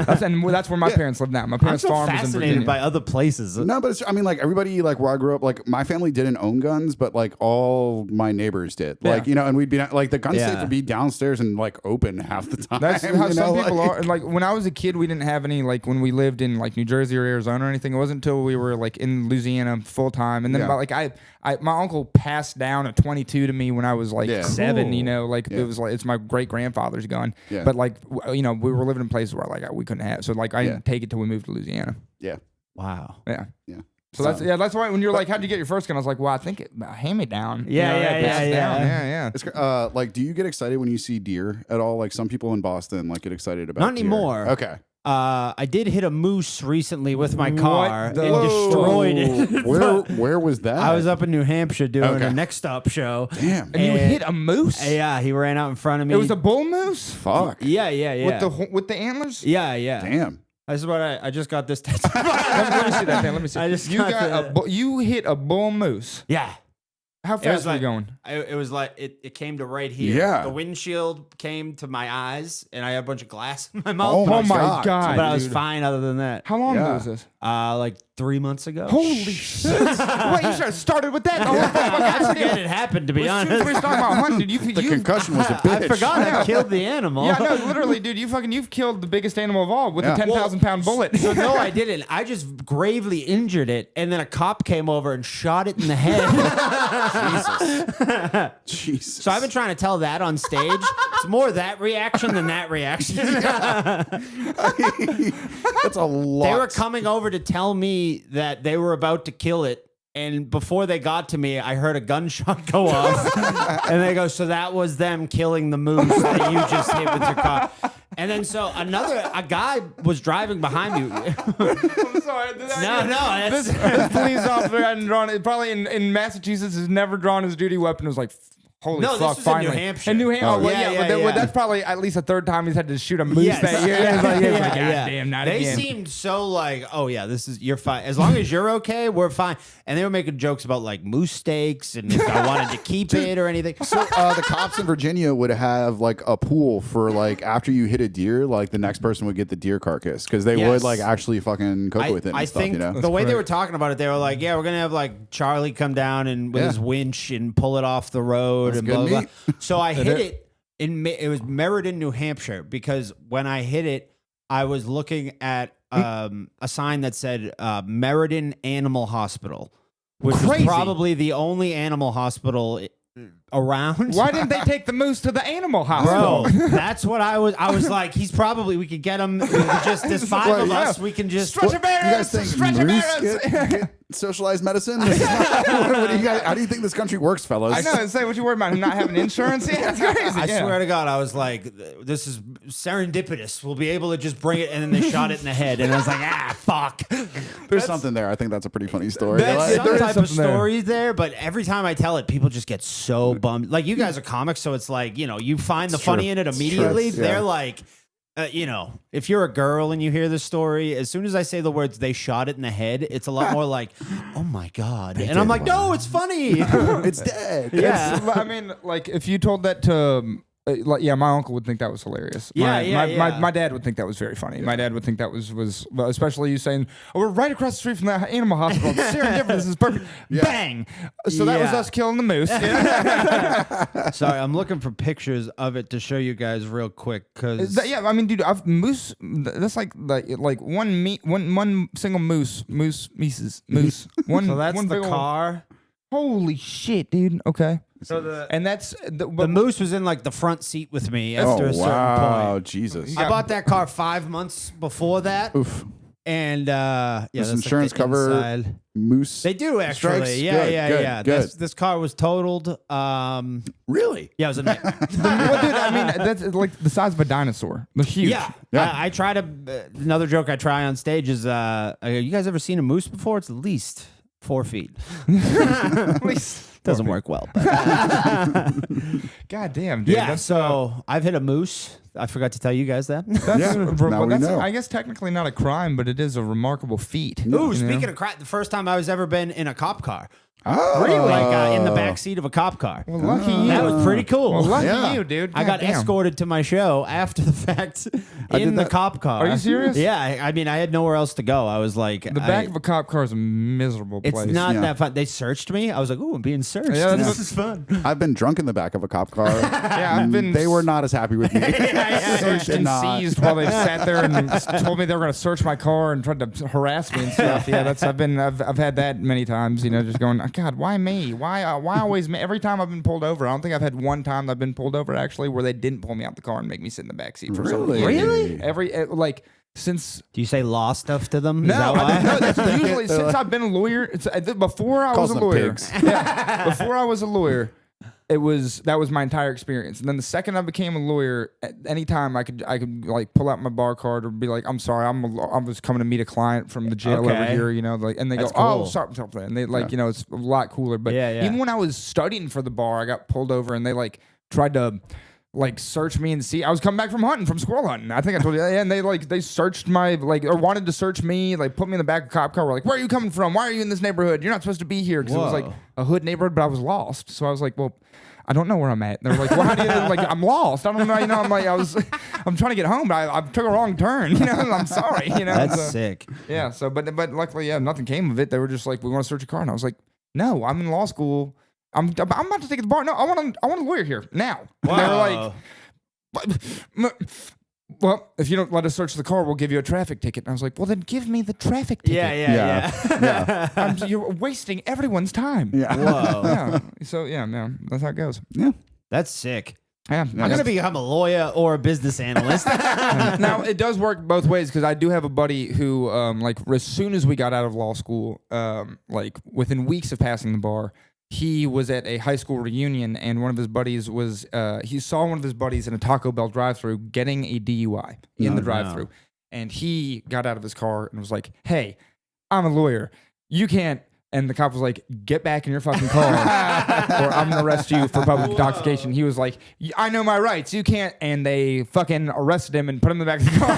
[SPEAKER 2] That's where my parents live now. My
[SPEAKER 3] I'm
[SPEAKER 2] parents'
[SPEAKER 3] so
[SPEAKER 2] farm is in
[SPEAKER 3] fascinated
[SPEAKER 2] Virginia.
[SPEAKER 3] by other places.
[SPEAKER 1] No, but I mean, like everybody, like where I grew up, like my family didn't own guns, but like all my neighbors did.
[SPEAKER 2] Yeah.
[SPEAKER 1] Like, you know, and we'd be like the gun safe
[SPEAKER 3] Yeah.
[SPEAKER 1] would be downstairs and like open half the time.
[SPEAKER 2] That's how
[SPEAKER 1] you know,
[SPEAKER 2] some people
[SPEAKER 1] like-
[SPEAKER 2] are. Like when I was a kid, we didn't have any. Like when we lived in like New Jersey or Arizona or anything. It wasn't until we were like in Louisiana full time, and then
[SPEAKER 1] Yeah.
[SPEAKER 2] about, like my uncle passed down a 22 to me when I was like
[SPEAKER 1] Yeah.
[SPEAKER 2] 7. You
[SPEAKER 3] Cool.
[SPEAKER 2] know, like
[SPEAKER 1] Yeah.
[SPEAKER 2] it was like it's my great grandfather's gun.
[SPEAKER 1] Yeah.
[SPEAKER 2] But like you know, we were living in places where like we couldn't have. So like I
[SPEAKER 1] Yeah.
[SPEAKER 2] didn't take it till we moved to Louisiana.
[SPEAKER 1] Yeah.
[SPEAKER 3] Wow.
[SPEAKER 2] Yeah.
[SPEAKER 1] Yeah.
[SPEAKER 2] So that's why when you're like, how'd you get your first gun? I was like, well, I think it hand me down.
[SPEAKER 3] Yeah, yeah,
[SPEAKER 2] passed
[SPEAKER 3] yeah,
[SPEAKER 2] down.
[SPEAKER 3] yeah.
[SPEAKER 2] yeah.
[SPEAKER 1] It's like, do you get excited when you see deer at all? Like some people in Boston like get excited about
[SPEAKER 3] Not
[SPEAKER 1] deer.
[SPEAKER 3] anymore.
[SPEAKER 1] Okay.
[SPEAKER 3] I did hit a moose recently with my
[SPEAKER 2] What
[SPEAKER 3] car
[SPEAKER 2] the-
[SPEAKER 3] and destroyed it.
[SPEAKER 1] Where was that?
[SPEAKER 3] I was up in New Hampshire doing
[SPEAKER 1] Okay.
[SPEAKER 3] a Next Stop show.
[SPEAKER 1] Damn.
[SPEAKER 2] And you
[SPEAKER 3] And-
[SPEAKER 2] hit a moose?
[SPEAKER 3] Yeah, he ran out in front of me.
[SPEAKER 2] It was a bull moose
[SPEAKER 1] Fuck.
[SPEAKER 3] yeah, yeah, yeah.
[SPEAKER 2] with the antlers.
[SPEAKER 3] yeah, yeah.
[SPEAKER 1] Damn.
[SPEAKER 3] This is what I just got this tattoo.
[SPEAKER 2] Let me see that thing. Let me see.
[SPEAKER 3] I just
[SPEAKER 2] you you hit a bull moose.
[SPEAKER 3] Yeah.
[SPEAKER 2] How
[SPEAKER 3] was
[SPEAKER 2] fast were you
[SPEAKER 3] like-
[SPEAKER 2] going?
[SPEAKER 3] It was like it came to right here.
[SPEAKER 1] Yeah.
[SPEAKER 3] The windshield came to my eyes, and I had a bunch of glass in my mouth.
[SPEAKER 1] Oh my
[SPEAKER 2] God,
[SPEAKER 1] God.
[SPEAKER 3] But I was
[SPEAKER 2] dude.
[SPEAKER 3] fine other than that.
[SPEAKER 2] How long
[SPEAKER 1] Yeah.
[SPEAKER 2] ago was this?
[SPEAKER 3] Like 3 months ago.
[SPEAKER 2] Holy shit! Wait, you should have started with that.
[SPEAKER 3] I forget it happened, to be
[SPEAKER 2] As soon as we
[SPEAKER 3] honest.
[SPEAKER 2] were talking about hunting, dude,
[SPEAKER 1] The concussion was a bitch.
[SPEAKER 3] I forgot
[SPEAKER 2] Yeah.
[SPEAKER 3] I killed the animal.
[SPEAKER 2] Yeah, no, literally, dude, you've killed the biggest animal of all with
[SPEAKER 1] Yeah.
[SPEAKER 2] a 10,000-pound bullet.
[SPEAKER 3] So no, I didn't. I just gravely injured it, and then a cop came over and shot it in the head.
[SPEAKER 1] Jesus.
[SPEAKER 3] So I've been trying to tell that on stage. It's more that reaction than that reaction.
[SPEAKER 1] That's a lot.
[SPEAKER 3] They were coming over to tell me that they were about to kill it. And before they got to me, I heard a gunshot go off. And they go, so that was them killing the moose that you just hit with your car. And then so a guy was driving behind me.
[SPEAKER 2] I'm sorry.
[SPEAKER 3] No,
[SPEAKER 2] This
[SPEAKER 3] that's,
[SPEAKER 2] police officer hadn't drawn it. Probably in Massachusetts has never drawn his duty weapon. It was like, holy
[SPEAKER 3] No, this
[SPEAKER 2] fuck!
[SPEAKER 3] was in New
[SPEAKER 2] Finally,
[SPEAKER 3] Hampshire.
[SPEAKER 2] In New Hampshire.
[SPEAKER 1] Oh,
[SPEAKER 2] Oh, well,
[SPEAKER 3] yeah,
[SPEAKER 2] yeah,
[SPEAKER 3] yeah,
[SPEAKER 2] but
[SPEAKER 3] yeah.
[SPEAKER 2] that's probably at least the third time he's had to shoot a moose
[SPEAKER 3] Yes.
[SPEAKER 2] that year. It's like,
[SPEAKER 3] Yeah,
[SPEAKER 2] God
[SPEAKER 3] yeah.
[SPEAKER 2] damn, not
[SPEAKER 3] They
[SPEAKER 2] again.
[SPEAKER 3] seemed so like, oh yeah, you're fine. As long as you're okay, we're fine. And they were making jokes about like moose steaks and if I wanted to keep it or anything.
[SPEAKER 1] So the cops in Virginia would have like a pool for like after you hit a deer, like the next person would get the deer carcass because they
[SPEAKER 3] Yes.
[SPEAKER 1] would like actually fucking cook with it and
[SPEAKER 3] I
[SPEAKER 1] stuff,
[SPEAKER 3] think
[SPEAKER 1] you know?
[SPEAKER 3] the way they were talking about it, they were like, yeah, we're going to have like Charlie come down and with
[SPEAKER 1] Yeah.
[SPEAKER 3] his winch and pull it off the road
[SPEAKER 1] That's
[SPEAKER 3] and
[SPEAKER 1] good
[SPEAKER 3] blah, blah,
[SPEAKER 1] meat.
[SPEAKER 3] blah. So I hit it. It was Meriden, New Hampshire, because when I hit it, I was looking at a sign that said Meriden Animal Hospital, which was
[SPEAKER 2] Crazy.
[SPEAKER 3] probably the only animal hospital around.
[SPEAKER 2] Why didn't they take the moose to the animal
[SPEAKER 3] Bro,
[SPEAKER 2] hospital?
[SPEAKER 3] that's what I was like, we could get him. We could just, there's five
[SPEAKER 1] Well,
[SPEAKER 3] of
[SPEAKER 1] yeah.
[SPEAKER 3] us. We can just.
[SPEAKER 2] Stretch
[SPEAKER 1] You
[SPEAKER 2] a barriers,
[SPEAKER 1] guys think
[SPEAKER 2] stretch a
[SPEAKER 1] moose
[SPEAKER 2] barriers.
[SPEAKER 1] get socialized medicine? This is not- what do you guys, how do you think this country works, fellas?
[SPEAKER 2] I know. Say what you worried about him not having insurance. Yeah, it's crazy.
[SPEAKER 3] I
[SPEAKER 2] yeah.
[SPEAKER 3] swear to God, I was like, this is serendipitous. We'll be able to just bring it. And then they shot it in the head. And I was like, fuck.
[SPEAKER 1] There's something there. I think that's a pretty funny story.
[SPEAKER 3] That's
[SPEAKER 1] Like,
[SPEAKER 3] some
[SPEAKER 2] there is
[SPEAKER 3] type of
[SPEAKER 2] something there.
[SPEAKER 3] stories there. But every time I tell it, people just get so bummed. Like, you guys are comics, so it's like, you find the
[SPEAKER 1] It's
[SPEAKER 3] funny
[SPEAKER 1] true.
[SPEAKER 3] in it
[SPEAKER 1] It's
[SPEAKER 3] immediately.
[SPEAKER 1] true. Yeah.
[SPEAKER 3] They're like, if you're a girl and you hear this story, as soon as I say the words, they shot it in the head, it's a lot more like, oh my God. And I'm
[SPEAKER 1] did
[SPEAKER 3] like,
[SPEAKER 1] what?
[SPEAKER 3] no, it's funny.
[SPEAKER 1] it's dead.
[SPEAKER 3] Yeah.
[SPEAKER 2] I mean, like if you told that to, my uncle would think that was hilarious. My dad would think that was very funny. My dad would think that was well, especially you saying, "Oh, we're right across the street from the animal hospital. Serendipity, this is perfect." Bang. So that was
[SPEAKER 3] Yeah.
[SPEAKER 2] us killing the moose.
[SPEAKER 3] Sorry, I'm looking for pictures of it to show you guys real quick because
[SPEAKER 2] I mean, dude, moose. That's like one single moose. One.
[SPEAKER 3] so that's
[SPEAKER 2] one
[SPEAKER 3] the
[SPEAKER 2] big old-
[SPEAKER 3] car.
[SPEAKER 2] Holy shit, dude. Okay.
[SPEAKER 3] So the
[SPEAKER 2] And that's
[SPEAKER 3] the moose was in like the front seat with me after
[SPEAKER 1] Oh,
[SPEAKER 3] a certain
[SPEAKER 1] wow.
[SPEAKER 3] point.
[SPEAKER 1] Jesus.
[SPEAKER 3] I bought that car 5 months before that,
[SPEAKER 1] Oof.
[SPEAKER 3] and
[SPEAKER 1] Does
[SPEAKER 3] that's
[SPEAKER 1] insurance
[SPEAKER 3] like the
[SPEAKER 1] cover
[SPEAKER 3] inside.
[SPEAKER 1] moose?
[SPEAKER 3] They do actually.
[SPEAKER 1] strikes?
[SPEAKER 3] Yeah,
[SPEAKER 1] Good,
[SPEAKER 3] yeah,
[SPEAKER 1] good,
[SPEAKER 3] yeah.
[SPEAKER 1] good.
[SPEAKER 3] This car was totaled.
[SPEAKER 1] Really?
[SPEAKER 3] Yeah, it was a nightmare.
[SPEAKER 2] well, dude, I mean, that's like the size of a dinosaur. They're huge.
[SPEAKER 3] Yeah,
[SPEAKER 1] Yeah.
[SPEAKER 3] I try to. Another joke I try on stage is, you guys ever seen a moose before? It's at least 4 feet.
[SPEAKER 2] At least.
[SPEAKER 3] Doesn't work well. But.
[SPEAKER 2] God damn, dude.
[SPEAKER 3] Yeah,
[SPEAKER 2] That's,
[SPEAKER 3] so I've hit a moose. I forgot to tell you guys that.
[SPEAKER 2] that's,
[SPEAKER 1] Yeah, now we
[SPEAKER 2] that's
[SPEAKER 1] know.
[SPEAKER 2] I guess technically not a crime, but it is a remarkable feat.
[SPEAKER 3] Ooh,
[SPEAKER 2] you know?
[SPEAKER 3] speaking of crap, the first time I was ever been in a cop car.
[SPEAKER 1] Oh.
[SPEAKER 3] Really? Like in the back seat of a cop car.
[SPEAKER 2] Well, lucky you.
[SPEAKER 3] That was pretty cool.
[SPEAKER 2] Well, lucky
[SPEAKER 1] Yeah.
[SPEAKER 2] you, dude.
[SPEAKER 3] I got
[SPEAKER 2] Goddamn.
[SPEAKER 3] escorted to my show after the fact in the
[SPEAKER 1] that.
[SPEAKER 3] cop car.
[SPEAKER 2] Are you serious?
[SPEAKER 3] Yeah, I mean, I had nowhere else to go. I was like,
[SPEAKER 2] The back of a cop car is a miserable
[SPEAKER 3] it's
[SPEAKER 2] place.
[SPEAKER 3] not
[SPEAKER 1] Yeah.
[SPEAKER 3] that fun. They searched me. I was like, ooh, I'm being searched.
[SPEAKER 2] Yeah,
[SPEAKER 3] This
[SPEAKER 2] that's-
[SPEAKER 3] is fun.
[SPEAKER 1] I've been drunk in the back of a cop car.
[SPEAKER 2] Yeah, I've been
[SPEAKER 1] They were not as happy with me.
[SPEAKER 2] searched
[SPEAKER 1] Did
[SPEAKER 2] and
[SPEAKER 1] not.
[SPEAKER 2] seized while they sat there and told me they were going to search my car and tried to harass me and stuff. Yeah, I've had that many times. You know, just going, God, why me? Why always me? Every time I've been pulled over, I don't think I've had one time I've been pulled over actually where they didn't pull me out the car and make me sit in the back seat for some reason.
[SPEAKER 3] Really?
[SPEAKER 2] Like since.
[SPEAKER 3] Do you say law stuff to them? Is
[SPEAKER 2] No,
[SPEAKER 3] that why?
[SPEAKER 2] no, that's usually since I've been a lawyer. It's before I was
[SPEAKER 1] Calls
[SPEAKER 2] a
[SPEAKER 1] them
[SPEAKER 2] lawyer.
[SPEAKER 1] pigs.
[SPEAKER 2] Yeah, before I was a lawyer, that was my entire experience. And then the second I became a lawyer, at any time I could like pull out my bar card or be like, I'm sorry, I was coming to meet a client from the jail over
[SPEAKER 3] Okay.
[SPEAKER 2] here, you know, like, and they
[SPEAKER 3] That's
[SPEAKER 2] go, oh,
[SPEAKER 3] cool.
[SPEAKER 2] sorry, and they like, you know, it's a lot cooler. But
[SPEAKER 3] Yeah, yeah.
[SPEAKER 2] even when I was studying for the bar, I got pulled over and they like tried to like search me and see. I was coming back from squirrel hunting. I think I told you that. Yeah, and they searched my or wanted to search me, like put me in the back of a cop car. We're like, where are you coming from? Why are you in this neighborhood? You're not supposed to be here, because it was like
[SPEAKER 3] Whoa.
[SPEAKER 2] a hood neighborhood, but I was lost. So I was like, well, I don't know where I'm at. And they're like, well, how do you like? I'm lost. I don't know. You know, I'm trying to get home, but I took a wrong turn. You know, I'm sorry. You know,
[SPEAKER 3] That's
[SPEAKER 2] so-
[SPEAKER 3] sick.
[SPEAKER 2] Yeah. So, but luckily, yeah, nothing came of it. They were just like, we want to search your car, and I was like, no, I'm in law school. I'm about to take the bar. No, I want a lawyer here now. And they were like, well, if you don't let us search the car, we'll give you a traffic ticket. And I was like, well, then give me the traffic ticket.
[SPEAKER 3] Yeah.
[SPEAKER 2] You're wasting everyone's time.
[SPEAKER 1] Yeah.
[SPEAKER 3] Whoa.
[SPEAKER 2] Yeah. So, yeah, that's how it goes.
[SPEAKER 1] Yeah.
[SPEAKER 3] That's sick.
[SPEAKER 2] Yeah.
[SPEAKER 3] I'm going to become a lawyer or a business analyst.
[SPEAKER 2] Now, it does work both ways, because I do have a buddy who, like, as soon as we got out of law school, like, within weeks of passing the bar, he was at a high school reunion, and one of his buddies was, he saw one of his buddies in a Taco Bell drive-thru getting a DUI in the drive-thru. And he got out of his car and was like, hey, I'm a lawyer. You can't. And the cop was like, get back in your fucking car or I'm going to arrest you for public intoxication. He was like, I know my rights. You can't. And they fucking arrested him and put him in the back of the car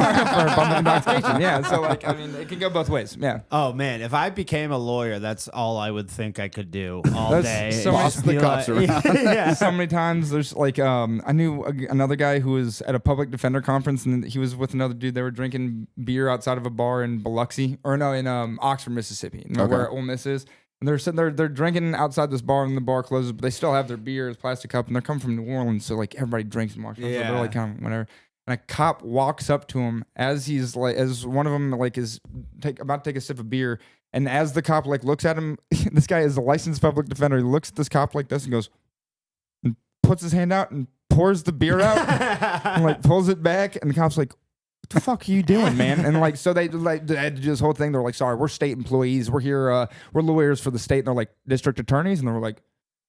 [SPEAKER 2] for public intoxication. Yeah. So, like, I mean, it can go both ways. Yeah.
[SPEAKER 3] Oh, man. If I became a lawyer, that's all I would think I could do all
[SPEAKER 2] That's
[SPEAKER 3] day.
[SPEAKER 2] so
[SPEAKER 1] Boss the cops around.
[SPEAKER 3] Yeah.
[SPEAKER 2] So many times there's like, I knew another guy who was at a public defender conference, and he was with another dude. They were drinking beer outside of a bar in Biloxi, or no, in Oxford, Mississippi, where Ole Miss is. And they're sitting there, they're drinking outside this bar, and the bar closes, but they still have their beer as plastic cup, and they're coming from New Orleans, so like everybody drinks in Washington. So
[SPEAKER 3] Yeah.
[SPEAKER 2] they're like kind of whatever. And a cop walks up to him as he's like, as one of them like is about to take a sip of beer, and as the cop like looks at him, this guy is a licensed public defender. He looks at this cop like this and goes, and puts his hand out and pours the beer out, and like pulls it back, and the cop's like, what the fuck are you doing, man? And like, so they had to do this whole thing. They're like, sorry, we're state employees. We're here. We're lawyers for the state. And they're like, district attorneys. And they were like,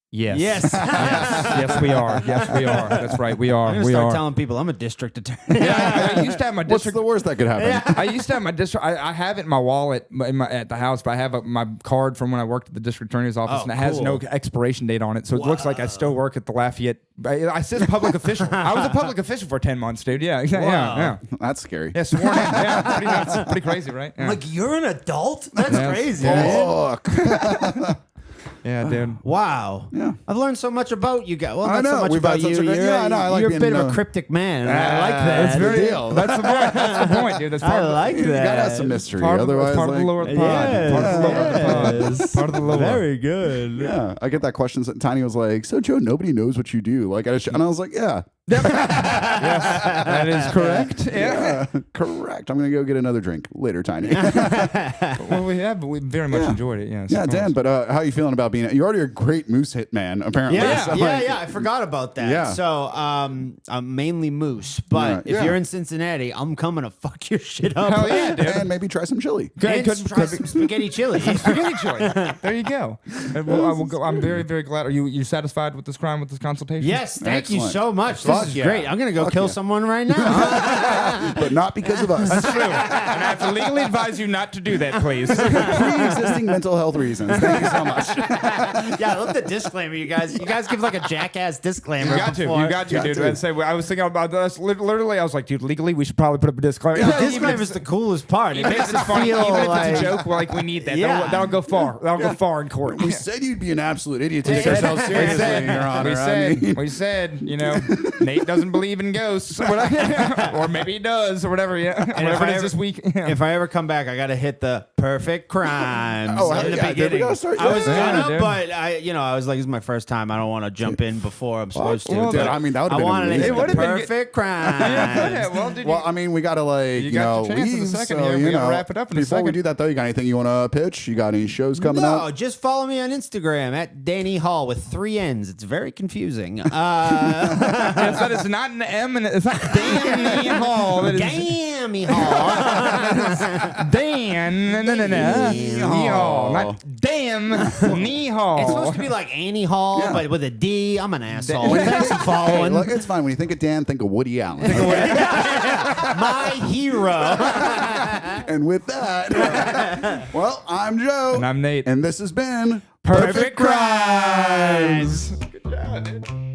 [SPEAKER 2] yes.
[SPEAKER 3] Yes.
[SPEAKER 2] Yes, we are. Yes, we are. That's right. We are.
[SPEAKER 3] I'm going to
[SPEAKER 2] We
[SPEAKER 3] start
[SPEAKER 2] are.
[SPEAKER 3] telling people I'm a district attorney.
[SPEAKER 2] Yeah, I used to have my
[SPEAKER 1] What's
[SPEAKER 2] district.
[SPEAKER 1] the worst that could happen?
[SPEAKER 2] I used to have my district. I have it in my wallet at the house, but I have my card from when I worked at the district attorney's office,
[SPEAKER 3] Oh,
[SPEAKER 2] and it has no
[SPEAKER 3] cool.
[SPEAKER 2] expiration date on it. So it looks like I still work at the Lafayette. I said public official. I was a public official for 10 months, dude. Yeah, yeah.
[SPEAKER 1] That's scary.
[SPEAKER 2] Yeah, sworn in. Yeah, pretty nuts. Pretty crazy, right? Yeah.
[SPEAKER 3] Like, you're an adult? That's
[SPEAKER 2] Yeah.
[SPEAKER 3] crazy. man.
[SPEAKER 1] Fuck.
[SPEAKER 2] Yeah, dude.
[SPEAKER 3] Wow.
[SPEAKER 1] Yeah.
[SPEAKER 3] I've learned so much about you guys. Well,
[SPEAKER 1] I
[SPEAKER 3] not so
[SPEAKER 1] know.
[SPEAKER 3] much
[SPEAKER 1] We've
[SPEAKER 3] about
[SPEAKER 1] had such
[SPEAKER 3] you.
[SPEAKER 1] a good-
[SPEAKER 3] You're,
[SPEAKER 1] yeah, I know. I like
[SPEAKER 3] you're a
[SPEAKER 1] being,
[SPEAKER 3] bit of a cryptic man. and I like that.
[SPEAKER 1] That's the deal.
[SPEAKER 2] That's the point. That's the point, dude. That's part
[SPEAKER 3] I
[SPEAKER 2] of the,
[SPEAKER 3] like
[SPEAKER 1] You
[SPEAKER 3] that.
[SPEAKER 1] gotta have some mystery.
[SPEAKER 2] part of,
[SPEAKER 1] Otherwise,
[SPEAKER 2] part of the
[SPEAKER 1] like,
[SPEAKER 2] lore of the pod.
[SPEAKER 3] Yes,
[SPEAKER 2] Part of the lore of the pod.
[SPEAKER 3] yes.
[SPEAKER 2] Part of the lore.
[SPEAKER 3] Very good.
[SPEAKER 1] yeah, I get that question. Tiny was like, "So Joe, nobody knows what you do." Like, and I was like, "Yeah,
[SPEAKER 2] Yes, that is correct. Yeah.
[SPEAKER 1] yeah, correct. I'm gonna go get another drink later, Tiny."
[SPEAKER 2] Well, we have, but we very much enjoyed it. Yes.
[SPEAKER 1] Yeah,
[SPEAKER 2] of
[SPEAKER 1] Dan.
[SPEAKER 2] course.
[SPEAKER 1] But how you feeling about being? You're already a great moose hitman, apparently.
[SPEAKER 3] Yeah,
[SPEAKER 1] So,
[SPEAKER 3] yeah,
[SPEAKER 1] like,
[SPEAKER 3] yeah. I forgot about that.
[SPEAKER 1] Yeah.
[SPEAKER 3] So, I'm mainly moose, but
[SPEAKER 1] Yeah,
[SPEAKER 3] if
[SPEAKER 1] yeah.
[SPEAKER 3] you're in Cincinnati, I'm coming to fuck your shit up.
[SPEAKER 2] Hell yeah, dude.
[SPEAKER 1] And maybe try some chili.
[SPEAKER 3] And try some spaghetti chili.
[SPEAKER 2] Spaghetti chili. There you go. And I will go. I'm very, very glad. Are you satisfied with this crime, with this consultation?
[SPEAKER 3] Yes, thank you
[SPEAKER 1] Excellent.
[SPEAKER 3] so much.
[SPEAKER 1] Fun.
[SPEAKER 3] This is great. I'm gonna go kill someone right now.
[SPEAKER 1] But not because of us.
[SPEAKER 2] That's true. And I have to legally advise you not to do that, please.
[SPEAKER 1] Pre-existing mental health reasons. Thank you so much.
[SPEAKER 3] Yeah, I love the disclaimer, you guys. You guys give like a jackass disclaimer.
[SPEAKER 2] You got to, dude.
[SPEAKER 1] to.
[SPEAKER 2] I'd say, I was thinking about this. Literally, I was like, dude, legally, we should probably put up a disclaimer.
[SPEAKER 3] The disclaimer is the coolest part. It makes it feel
[SPEAKER 2] even if
[SPEAKER 3] like
[SPEAKER 2] it's a joke, like we need that.
[SPEAKER 3] Yeah.
[SPEAKER 2] That'll go far. That'll go far in court.
[SPEAKER 1] We said you'd be an absolute idiot to take ourselves seriously, Your Honor.
[SPEAKER 2] We said, Nate doesn't believe in ghosts, or maybe he does, or whatever. Yeah, whatever it is this week. Yeah.
[SPEAKER 3] If I ever come back, I gotta hit the perfect crimes in the
[SPEAKER 1] yeah,
[SPEAKER 3] beginning.
[SPEAKER 1] we start,
[SPEAKER 3] I was gonna,
[SPEAKER 2] dude.
[SPEAKER 3] but I was like, this is my first time. I don't want to jump in before I'm supposed to.
[SPEAKER 2] well,
[SPEAKER 1] Dude,
[SPEAKER 3] but
[SPEAKER 1] I mean, that would
[SPEAKER 3] I
[SPEAKER 1] have been
[SPEAKER 3] wanted to
[SPEAKER 1] amazing.
[SPEAKER 3] hit
[SPEAKER 2] It
[SPEAKER 3] the
[SPEAKER 2] would've been good.
[SPEAKER 3] perfect crimes.
[SPEAKER 2] Well, dude,
[SPEAKER 1] Well, I mean, we gotta
[SPEAKER 2] got your chance in a
[SPEAKER 1] leave.
[SPEAKER 2] second
[SPEAKER 1] So,
[SPEAKER 2] here. We
[SPEAKER 1] you
[SPEAKER 2] gotta
[SPEAKER 1] know,
[SPEAKER 2] wrap it up in a
[SPEAKER 1] before we
[SPEAKER 2] second.
[SPEAKER 1] do that, though, you got anything you want to pitch? You got any shows coming
[SPEAKER 3] No,
[SPEAKER 1] up?
[SPEAKER 3] just follow me on Instagram at Danny Hall with 3 N's. It's very confusing.
[SPEAKER 2] that is not an M, and it's not Danny Hall. That is
[SPEAKER 3] Gammy Hall.
[SPEAKER 2] Dan. No. Hall. Not damn knee Hall.
[SPEAKER 3] It's supposed to be like Annie Hall,
[SPEAKER 1] Yeah.
[SPEAKER 3] but with a D. I'm an asshole. Thanks for
[SPEAKER 1] Hey,
[SPEAKER 3] following.
[SPEAKER 1] look, it's fine. When you think of Dan, think of Woody Allen.
[SPEAKER 3] My hero.
[SPEAKER 1] And with that, well, I'm Joe.
[SPEAKER 2] And I'm Nate.
[SPEAKER 1] And this has been
[SPEAKER 2] Perfect Crimes. Good job, dude.